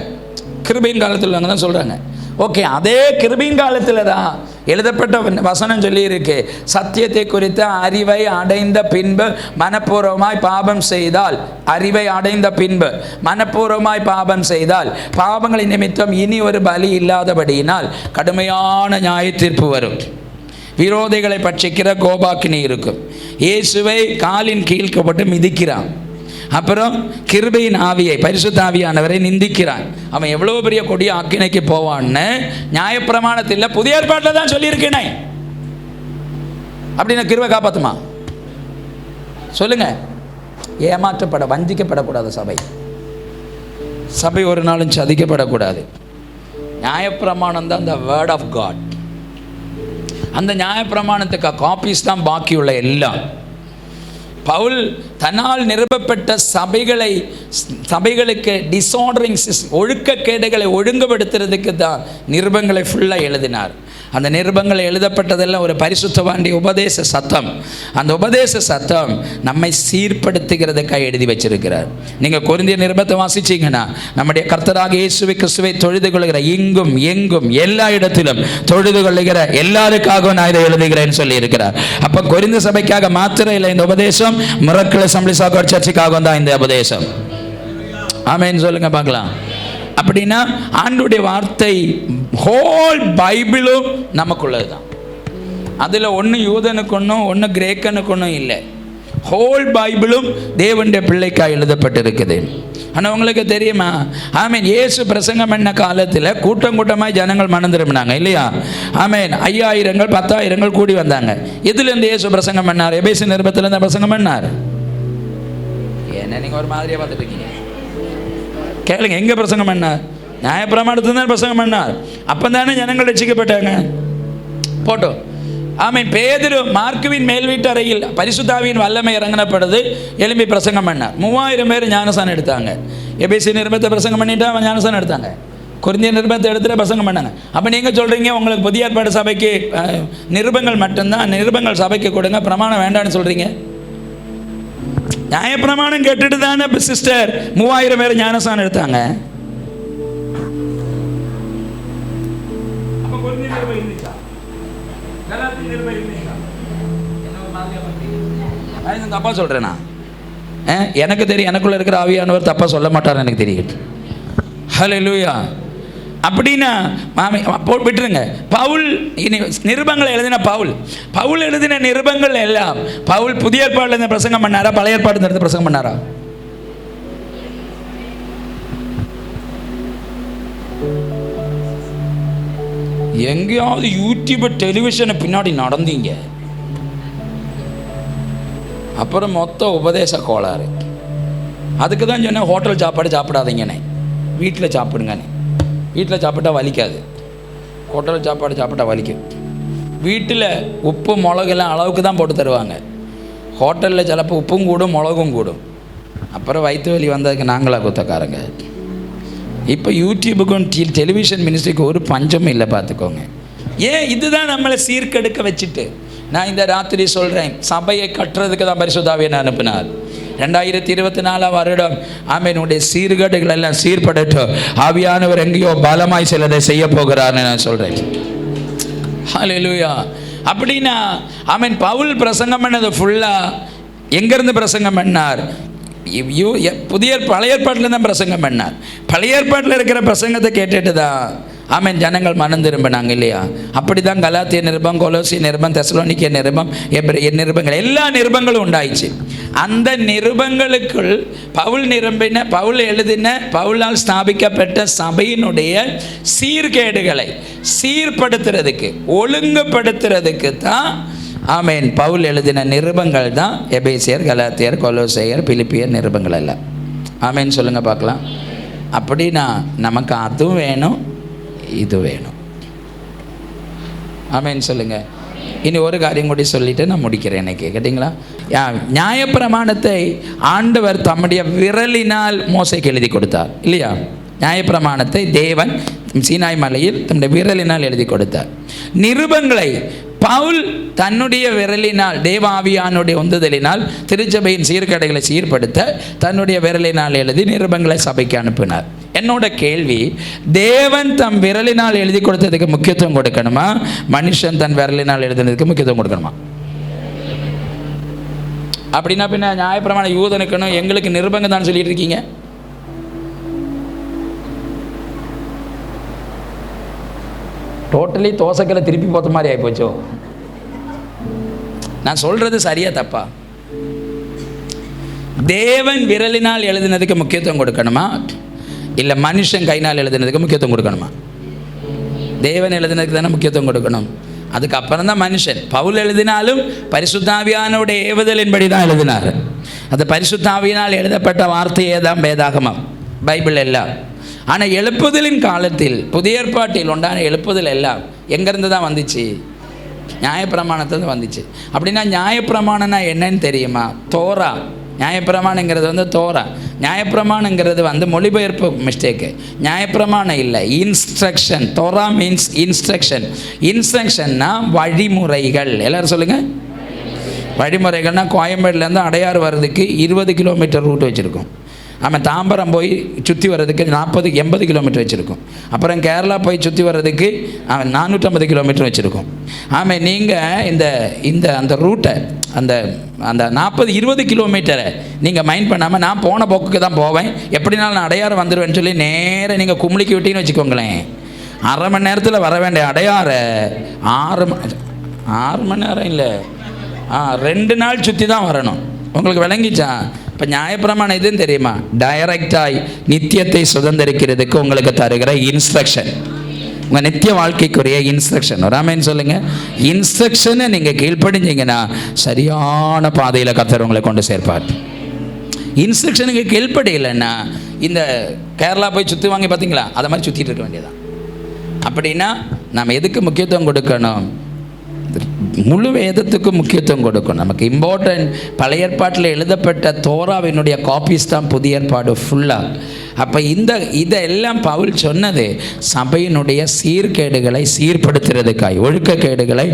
கிருபையின் காலத்தில் தான் சொல்றாங்க. ஓகே, அதே கிருபையின் காலத்தில் தான் எழுதப்பட்ட வசனம் சொல்லி இருக்கு, சத்தியத்தை குறித்த அறிவை அடைந்த பின்பு மனப்பூர்வமாய் பாபம் செய்தால், அறிவை அடைந்த பின்பு மனப்பூர்வமாய் பாபம் செய்தால் பாவங்களின் நிமித்தம் இனி ஒரு பலி இல்லாதபடியினால் கடுமையான நியாய தீர்ப்பு வரும், விரோதிகளை பட்சிக்கிற கோபாக்கினி இருக்கும். இயேசுவை காலின் கீழ்க்கப்பட்டு மிதிக்கிறான். அப்புறம் கிருபையின் ஆவியை, பரிசுத்த ஆவியானவரை நிந்திக்கிறான். அவன் எவ்வளவு பெரிய கொடிய ஆக்கினைக்கு போவான்னு நியாயப்பிரமாணத்தில் புதிய ஏற்பாட்டில் தான் சொல்லியிருக்கேனே. அப்படின்னா கிருபை காப்பாற்றுமா சொல்லுங்க? வஞ்சிக்கப்படக்கூடாது சபை. சபை ஒரு நாளும் சதிக்கப்படக்கூடாது. நியாயப்பிரமாணம் தான் the word of God. அந்த நியாயப்பிரமாணத்துக்கு காப்பீஸ் தான் பாக்கியுள்ள எல்லாம். பவுல் தன்னால் நிறுவப்பட்ட சபைகளுக்கு டிஸார்டரிங் ஒழுக்கக்கேடுகளை ஒழுங்குபடுத்துறதுக்கு தான் நிருபங்களை ஃபுல்லாக எழுதினார். அந்த நிருபங்கள் எழுதப்பட்டதெல்லாம் ஒரு பரிசுத்தவாண்டி உபதேச சத்தம். அந்த உபதேச சத்தம் நம்மை சீர்படுத்துகிறதுக்காக எழுதி வச்சிருக்கிறார். நீங்கள் கொரிந்தியர் நிருபத்தை வாசிச்சீங்கன்னா, நம்முடைய கர்த்தராக இயேசு கிறிஸ்துவை தொழுது கொள்கிற இங்கும் எங்கும் எல்லா இடத்திலும் தொழுது கொள்ளுகிற எல்லாருக்காகவும் நான் இதை எழுதுகிறேன்னு சொல்லி இருக்கிறார். அப்போ கொரிந்த சபைக்காக மாத்திரம் இல்லை இந்த உபதேசம், மிரக்கிள் அசெம்பிளிஸ் ஆஃப் காட் சர்ச்சுக்காகவும் தான் இந்த உபதேசம். ஆமென் சொல்லுங்க பார்க்கலாம். அப்படின்னா ஆண்டவருடைய வார்த்தை ஹோல் பைபிளும் நமக்குள்ளது தான். அதில் ஒன்று யூதனுக்கு ஒன்றும் ஒன்று கிரேக்கனுக்கு ஒன்றும் இல்லை. ஹோல் பைபிளும் தேவனுடைய பிள்ளைக்காக எழுதப்பட்டிருக்குது. ஆனால் உங்களுக்கு தெரியுமா, ஆமேன், இயேசு பிரசங்கம் பண்ண காலத்தில் கூட்டம் கூட்டமாக ஜனங்கள் மனம் திரும்பினாங்க இல்லையா? ஆமேன், 5000 10,000 கூடி வந்தாங்க. எதுலேருந்து இயேசு பிரசங்கம் பண்ணார்? எபேசு நிருபத்திலேருந்து பிரசங்கம் பண்ணார். என்ன நீங்கள் ஒரு மாதிரியாக பார்த்துட்டு இருக்கீங்க? கேளுங்க, எங்கே பிரசங்கம் பண்ணார்? நியாயப்பிரமாணத்தில் தான் பிரசங்கம் பண்ணார். அப்போ தானே ஜனங்கள் ரட்சிக்கப்பட்டாங்க. போட்டோம். ஆமீன். பேதுரு மார்க்குவின் மேல் வீட்டு அறையில் பரிசுத்தாவியின் வல்லமை இறங்கினப்படுது, எழும்பி பிரசங்கம் பண்ணார். 3000 பேர் ஞானசானம் எடுத்தாங்க. எபேசு நிருபத்தை பிரசங்கம் பண்ணிட்டு அவன் ஞானசானம் எடுத்தாங்க. கொரிந்தியர் நிருபத்தை எடுத்துகிட்டு பிரசங்கம் பண்ணாங்க. அப்போ நீங்கள் சொல்கிறீங்க உங்களுக்கு புதிய ஏற்பாடு சபைக்கு நிருபங்கள் மட்டும்தான், நிருபங்கள் சபைக்கு கொடுங்க, பிரமாணம் வேண்டான்னு சொல்கிறீங்க. நியாயப்பிரமாணம் கேட்டுட்டு தானே சிஸ்டர் 3000 பேர் ஞானஸ்நானம் எடுத்தாங்க. தப்பா சொல்றேனா? எனக்கு தெரியும், எனக்குள்ள இருக்கிற ஆவியானவர் தப்பா சொல்ல மாட்டார், எனக்கு தெரியும். ஹல்லேலூயா. அப்படின்னா விட்டுருங்க. பவுல் நிருபங்களை எழுதின பவுல் எழுதின நிருபங்கள் எல்லாம் பவுல் புதிய ஏற்பாடுல இருந்து பிரசங்கம் பண்ணாரா, பழைய ஏற்பாடுல இருந்து பிரசங்கம் பண்ணாரா? எங்கேயாவது யூடியூப் டெலிவிஷனை பின்னாடி நடந்தீங்க, அப்புறம் மொத்த உபதேச கோளாறு. அதுக்கு தான் சொன்னேன் ஹோட்டல் சாப்பாடு சாப்பிடாதீங்கண்ணே, வீட்டில் சாப்பிடுங்கண்ணே. வீட்டில் சாப்பிட்டா வலிக்காது, ஹோட்டல் சாப்பாடு சாப்பிட்டா வலிக்கும். வீட்டில் உப்பு மிளகுலாம் அளவுக்கு தான் போட்டு தருவாங்க. ஹோட்டலில் சிலப்போ உப்பும் கூடும் மிளகும் கூடும். அப்புறம் வயிற்று வலி வந்ததுக்கு நாங்களாக குத்தக்காரங்க. இப்போ யூடியூபுக்கும் டெலிவிஷன் மினிஸ்ட்ரிக்கு ஒரு பஞ்சமும் இல்லை, பார்த்துக்கோங்க. ஏன் இதுதான் நம்மளை சீர்கெடுக்க வச்சுட்டு. நான் இந்த ராத்திரி சொல்கிறேன், சபையை கட்டுறதுக்கு தான் பரிசுத்த ஆவியானவர் அனுப்பினார். 2024 வருடம் ஆமெனுடைய சீர்கேடுகள் எல்லாம் சீர்படட்டும். ஆவியானவர் எங்கேயோ பலமாய் சிலதை செய்ய போகிறார்னு நான் சொல்கிறேன். ஹல்லேலூயா. அப்படின்னா ஆமென். பவுல் பிரசங்கம் பண்ணது ஃபுல்லாக எங்கேருந்து பிரசங்கம் பண்ணார்? பழைய ஏற்பாட்டில் தான் பிரசங்கம் பண்ணார். பழைய ஏற்பாட்டில் இருக்கிற பிரசங்கத்தை கேட்டுட்டு தான் ஆமென் ஜனங்கள் மனம் திரும்பினாங்க இல்லையா? அப்படி தான் கலாத்திய நிருபம், கொலோசிய நிருபம், தெசலோனிக்கேய நிருபம், எபிரேய நிருபங்கள், எல்லா நிருபங்களும் உண்டாயிடுச்சு. அந்த நிருபங்களுக்குள் பவுல் எழுதின பவுலால் ஸ்தாபிக்கப்பட்ட சபையினுடைய சீர்கேடுகளை சீர்படுத்துறதுக்கு, ஒழுங்குபடுத்துறதுக்கு தான் ஆமென் பவுல் எழுதின நிருபங்கள் தான் எபேசியர், கலாத்தியர், கொலோசையர், பிலிப்பியர் நிருபங்கள் எல்லாம். ஆமென் சொல்லுங்க பார்க்கலாம். அப்படின்னா நமக்கு அதுவும் வேணும், இது வேணும். ஆமென் சொல்லுங்க. இனி ஒரு காரியம் கூட சொல்லிட்டு நான் முடிக்கிறேன். எனக்கு கேட்டிங்களா? நியாயப்பிரமாணத்தை ஆண்டவர் தம்முடைய விரலினால் மோசேக்கு எழுதி கொடுத்தார் இல்லையா? நியாயப்பிரமாணத்தை தேவன் சீனாய் மலையில் தம்முடைய விரலினால் எழுதி கொடுத்தார். நிருபங்களை பவுல் தன்னுடைய விரலினால், தேவாவியானுடைய உந்துதலினால் திருச்சபையின் சீர்கேடுகளை சீர்படுத்த தன்னுடைய விரலினால் எழுதி நிருபங்களை சபைக்கு அனுப்பினார். என்னோட கேள்வி, தேவன் தம் விரலினால் எழுதி கொடுத்ததுக்கு முக்கியத்துவம் கொடுக்கணுமா, மனுஷன் தன் விரலினால் எழுதினதுக்கு முக்கியத்துவம் கொடுக்கணுமா? அப்படின்னா பின்ன நியாயப்பிரமாண யூதனுக்கணும், எங்களுக்கு நிருபங்க தான் சொல்லிட்டு இருக்கீங்க. டோட்டலி தோசைக்கலை திருப்பி போத்த மாதிரி ஆகிப்போச்சோ. நான் சொல்றது சரியா தப்பா? தேவன் விரலினால் எழுதினதுக்கு முக்கியத்துவம் கொடுக்கணுமா, இல்லை மனுஷன் கைனால் எழுதினதுக்கு முக்கியத்துவம் கொடுக்கணுமா? தேவன் எழுதினதுக்கு தானே முக்கியத்துவம் கொடுக்கணும். அதுக்கப்புறம் தான் மனுஷன். பவுல் எழுதினாலும் பரிசுத்த ஆவியானுடைய ஏவுதலின்படி தான் எழுதினார். அது பரிசுத்த ஆவியினால் எழுதப்பட்ட வார்த்தையே தான் வேதாகமம், பைபிள் எல்லாம். ஆனால் எழுப்புதலின் காலத்தில், புதிய ஏற்பாட்டில் உண்டான எழுப்புதல் எல்லாம் எங்கேருந்து தான் வந்துச்சு? நியாயப்பிரமாணத்தில் வந்துச்சு. அப்படின்னா நியாயப்பிரமாணம்னா என்னன்னு தெரியுமா? தோரா. நியாயப்பிரமாணங்கிறது வந்து தோரா. நியாயப்பிரமாணங்கிறது வந்து மொழிபெயர்ப்பு மிஸ்டேக்கு. நியாயப்பிரமாணம் இல்லை, இன்ஸ்ட்ரக்ஷன். Torah means instruction. இன்ஸ்ட்ரக்ஷன்னா வழிமுறைகள். எல்லோரும் சொல்லுங்கள். வழிமுறைகள்னா கோயம்பேடுலேருந்து அடையாறு வர்றதுக்கு 20 கிலோமீட்டர் ரூட் வச்சுருக்கோம். ஆமாம், தாம்பரம் போய் சுற்றி வர்றதுக்கு 40-80 கிலோமீட்டர் வச்சுருக்கோம். அப்புறம் கேரளா போய் சுற்றி வர்றதுக்கு 450 கிலோமீட்டர் வச்சுருக்கோம். ஆமாம், நீங்கள் இந்த அந்த ரூட்டை அந்த 40-20 கிலோமீட்டரை நீங்கள் மைண்ட் பண்ணாமல், நான் போன போக்குக்கு தான் போவேன், எப்படினாலும் நான் அடையாறு வந்துடுவேன்னு சொல்லி நேராக நீங்கள் கும்ளிக்கு விட்டின்னு வச்சுக்கோங்களேன், 1/2 மணி நேரத்தில் வர வேண்டிய அடையாறு 6 மணி நேரம் இல்லை, 2 நாள் சுற்றி தான் வரணும். உங்களுக்கு விளங்கிச்சா? இப்போ நியாயப்பிரமாணம் எதுன்னு தெரியுமா? டைரக்டாய் நித்தியத்தை சுதந்திரிக்கிறதுக்கு உங்களுக்கு தருகிற இன்ஸ்ட்ரக்ஷன், உங்கள் நித்திய வாழ்க்கைக்குரிய இன்ஸ்ட்ரக்ஷன். ராமேன்னு சொல்லுங்கள். இன்ஸ்ட்ரக்ஷனை நீங்கள் கீழ்ப்படிஞ்சிங்கன்னா சரியான பாதையில் கர்த்தர் உங்களை கொண்டு சேர்ப்பார். இன்ஸ்ட்ரக்ஷனுக்கு கீழ்ப்படியலைன்னா இந்த கேரளா போய் சுற்றி வாங்கி பார்த்தீங்களா, அதை மாதிரி சுற்றிட்டு இருக்க வேண்டியதான். அப்படின்னா நம்ம எதுக்கு முக்கியத்துவம் கொடுக்கணும்? முழு வேதத்துக்கும் முக்கியத்துவம் கொடுக்கும். நமக்கு இம்பார்ட்டன்ட் பழைய ஏற்பாட்டில் எழுதப்பட்ட தோராவினுடைய காப்பீஸ் தான் புதிய ஏற்பாடு ஃபுல்லாக. அப்போ இதெல்லாம் பவுல் சொன்னது சபையினுடைய சீர்கேடுகளை சீர்படுத்துறதுக்காய், ஒழுக்கக்கேடுகளை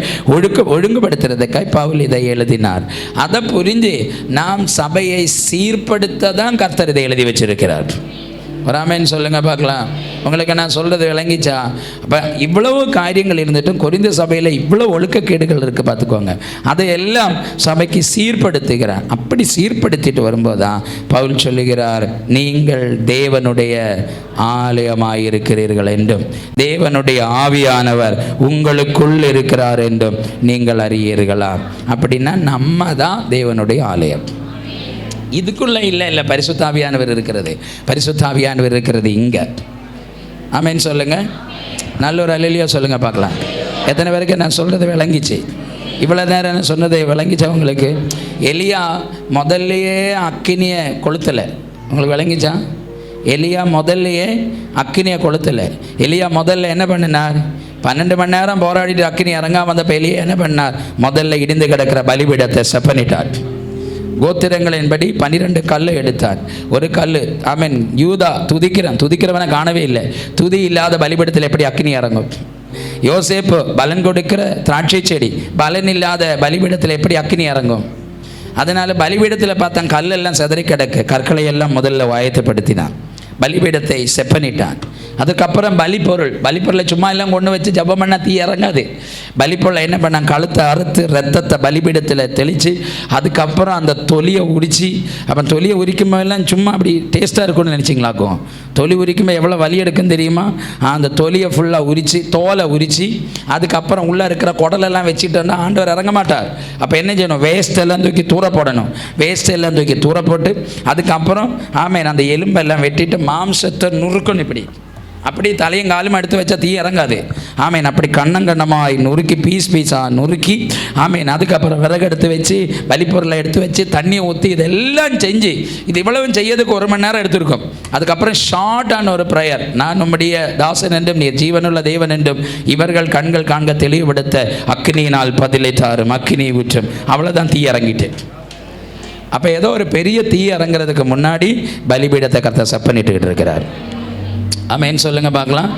ஒழுங்குபடுத்துறதுக்காய் பவுல் இதை எழுதினார். அதை புரிஞ்சு நாம் சபையை சீர்படுத்த தான் கர்த்தர் இதை எழுதி வச்சிருக்கிறார். ஒரு ஆமென் சொல்லுங்க பார்க்கலாம். உங்களுக்கு நான் சொல்கிறது விளங்கிச்சா? அப்போ இவ்வளவு காரியங்கள் இருந்துட்டும் கொரிந்த சபையில் இவ்வளோ ஒழுக்கக்கேடுகள் இருக்குது பார்த்துக்கோங்க. அதையெல்லாம் சபைக்கு சீர்படுத்துகிறார். அப்படி சீர்படுத்திட்டு வரும்போது தான் பவுல் சொல்லுகிறார், நீங்கள் தேவனுடைய ஆலயமாயிருக்கிறீர்கள் என்றும் தேவனுடைய ஆவியானவர் உங்களுக்குள் இருக்கிறார் என்றும் நீங்கள் அறியீர்களா. அப்படின்னா நம்ம தான் தேவனுடைய ஆலயம். இதுக்குள்ளே இல்லை பரிசுத்தாவியானவர் இருக்கிறது. பரிசுத்தாவியானவர் இருக்கிறது இங்கே. ஆமென் சொல்லுங்கள். நல்ல ஒரு அல்லேலூயா சொல்லுங்கள் பார்க்கலாம். எத்தனை பேருக்கு நான் சொல்கிறது விளங்கிச்சு? இவ்வளோ நேரம் நான் சொன்னதை விளங்கிச்சவங்களுக்கு. எலியா முதல்லையே அக்கினியை கொளுத்தலை. உங்களுக்கு விளங்கிச்சா? எலியா முதல்லையே அக்கினியை கொளுத்தலை. எலியா முதல்ல என்ன பண்ணினார்? 12 மணி நேரம் போராடிட்டு அக்கினி இறங்காம வந்தப்போ எலியா என்ன பண்ணார்? முதல்ல இடிந்து கிடக்கிற பலிபீடத்தை செப்பனிட்டார். கோத்திரங்களின்படி 12 கல் எடுத்தார். ஒரு கல், ஆமென், யூதா துதிக்கிறவனை காணவே இல்லை. துதி இல்லாத பலிபீடத்தில் எப்படி அக்கினி இறங்கும்? யோசேப்பு பலன் கொடுக்கிற திராட்சை செடி, பலன் இல்லாத பலிபீடத்தில் எப்படி அக்கினி இறங்கும்? அதனால் பலிபீடத்தில் பார்த்தான் கல்லெல்லாம் சிதறி கிடக்கு. கற்களை எல்லாம் முதல்ல ஆயத்தப்படுத்தினான், பலிபீடத்தை செப்பனிட்டான். அதுக்கப்புறம் பலிப்பொருளை சும்மா எல்லாம் கொண்டு வச்சு ஜபம் பண்ணால் தீ இறங்காது. பலிப்பொருளை என்ன பண்ணான்? கழுத்தை அறுத்து ரத்தத்தை பலிபீடத்தில் தெளித்து அதுக்கப்புறம் அந்த தொலியை உரித்து, அப்போ தொலியை உரிக்கும் போதெல்லாம் சும்மா அப்படி டேஸ்ட்டாக இருக்கும்னு நினச்சிங்களாக்கும். தொலி உரிக்கும்போது எவ்வளோ வலி எடுக்குன்னு தெரியுமா? அந்த தொலியை ஃபுல்லாக உரித்து, தோலை உரித்து, அதுக்கப்புறம் உள்ளே இருக்கிற குடலெல்லாம் வச்சுட்டோன்னா ஆண்டவர் இறங்க மாட்டார். அப்போ என்ன செய்யணும்? வேஸ்ட்டெல்லாம் தூக்கி தூர போடணும். வேஸ்ட்டெல்லாம் தூக்கி தூர போட்டு அதுக்கப்புறம் ஆமென் அந்த எலும்பெல்லாம் வெட்டிட்டு மாம்சத்தை நுறுக்கணும். இப்படி அப்படி தலையும் காலும் எடுத்து வச்சா தீ இறங்காது. ஆமேன். அப்படி கண்ணங்கண்ணமாய் நுறுக்கி பீஸாக நுறுக்கி, ஆமேன், அதுக்கப்புறம் விறகு எடுத்து வச்சு பலிப்பொருளை எடுத்து வச்சு தண்ணியை ஊற்றி இதெல்லாம் செஞ்சு இது இவ்வளவும் செய்யறதுக்கு 1 மணி நேரம் எடுத்திருக்கும். அதுக்கப்புறம் ஷார்ட்டான ஒரு ப்ரேயர், நான் நம்முடைய தாசன் என்றும் நீர் ஜீவனுள்ள தேவன் என்றும் இவர்கள் கண்கள் காண்க தெளிவுபடுத்த அக்கினியினால் பதிலை தாரும் அக்கினி ஊற்றும். அவ்வளோதான் தீ இறங்கிட்டு. அப்போ ஏதோ ஒரு பெரிய தீ இறங்குறதுக்கு முன்னாடி பலிபீடத்தை கர்த்தர் செப்பனிட்டுக்கிட்டு இருக்கிறார். ஆமென் சொல்லுங்க பார்க்கலாம்.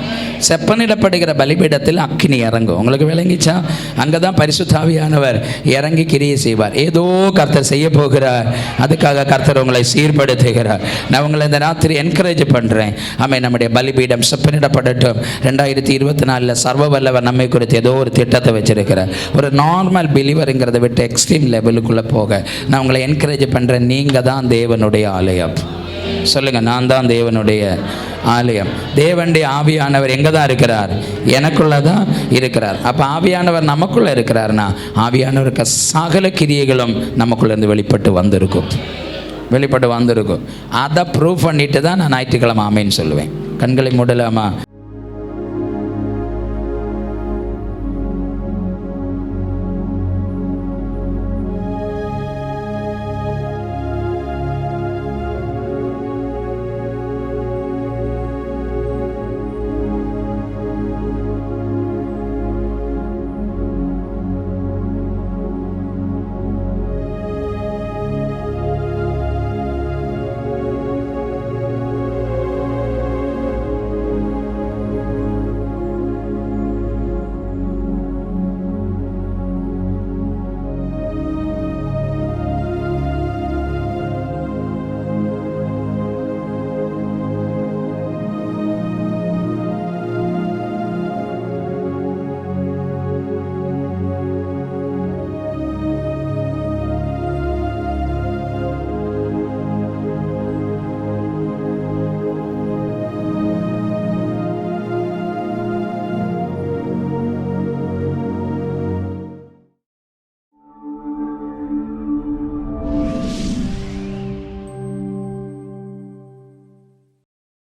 செப்பனிடப்படுகிற பலிபீடத்தில் அக்கினி இறங்கும். உங்களுக்கு விளங்கிச்சா? அங்கே தான் பரிசுத்தாவியானவர் இறங்கி கிரியை செய்வார். ஏதோ கர்த்தர் செய்ய போகிறார். அதுக்காக கர்த்தர் உங்களை சீர்படுத்துகிறார். நான் உங்களை இந்த ராத்திரி என்கரேஜ் பண்ணுறேன். ஆமென். நம்முடைய பலிபீடம் செப்பனிடப்படட்டும். 2024 சர்வ வல்லவர் நம்மை குறித்து ஏதோ ஒரு திட்டத்தை வச்சிருக்கிறார். ஒரு நார்மல் பிலீவருங்கிறத விட்டு எக்ஸ்ட்ரீம் லெவலுக்குள்ளே போக நான் உங்களை என்கரேஜ் பண்ணுறேன். நீங்கள் தான் தேவனுடைய ஆலயம். சொல்லுங்க, நான் தான் தேவனுடைய ஆலயம். தேவனுடைய ஆவியானவர் எங்கே தான் இருக்கிறார்? எனக்குள்ள தான் இருக்கிறார். அப்போ ஆவியானவர் நமக்குள்ளே இருக்கிறார்னா ஆவியானவருக்கு சகல கிரியைகளும் நமக்குள்ளேருந்து வெளிப்பட்டு வந்திருக்கும். அதை ப்ரூவ் பண்ணிட்டு தான் நான் ஞாயிற்றுக்கிழமை ஆமேன்னு சொல்லுவேன். கண்களை மூடலாமா?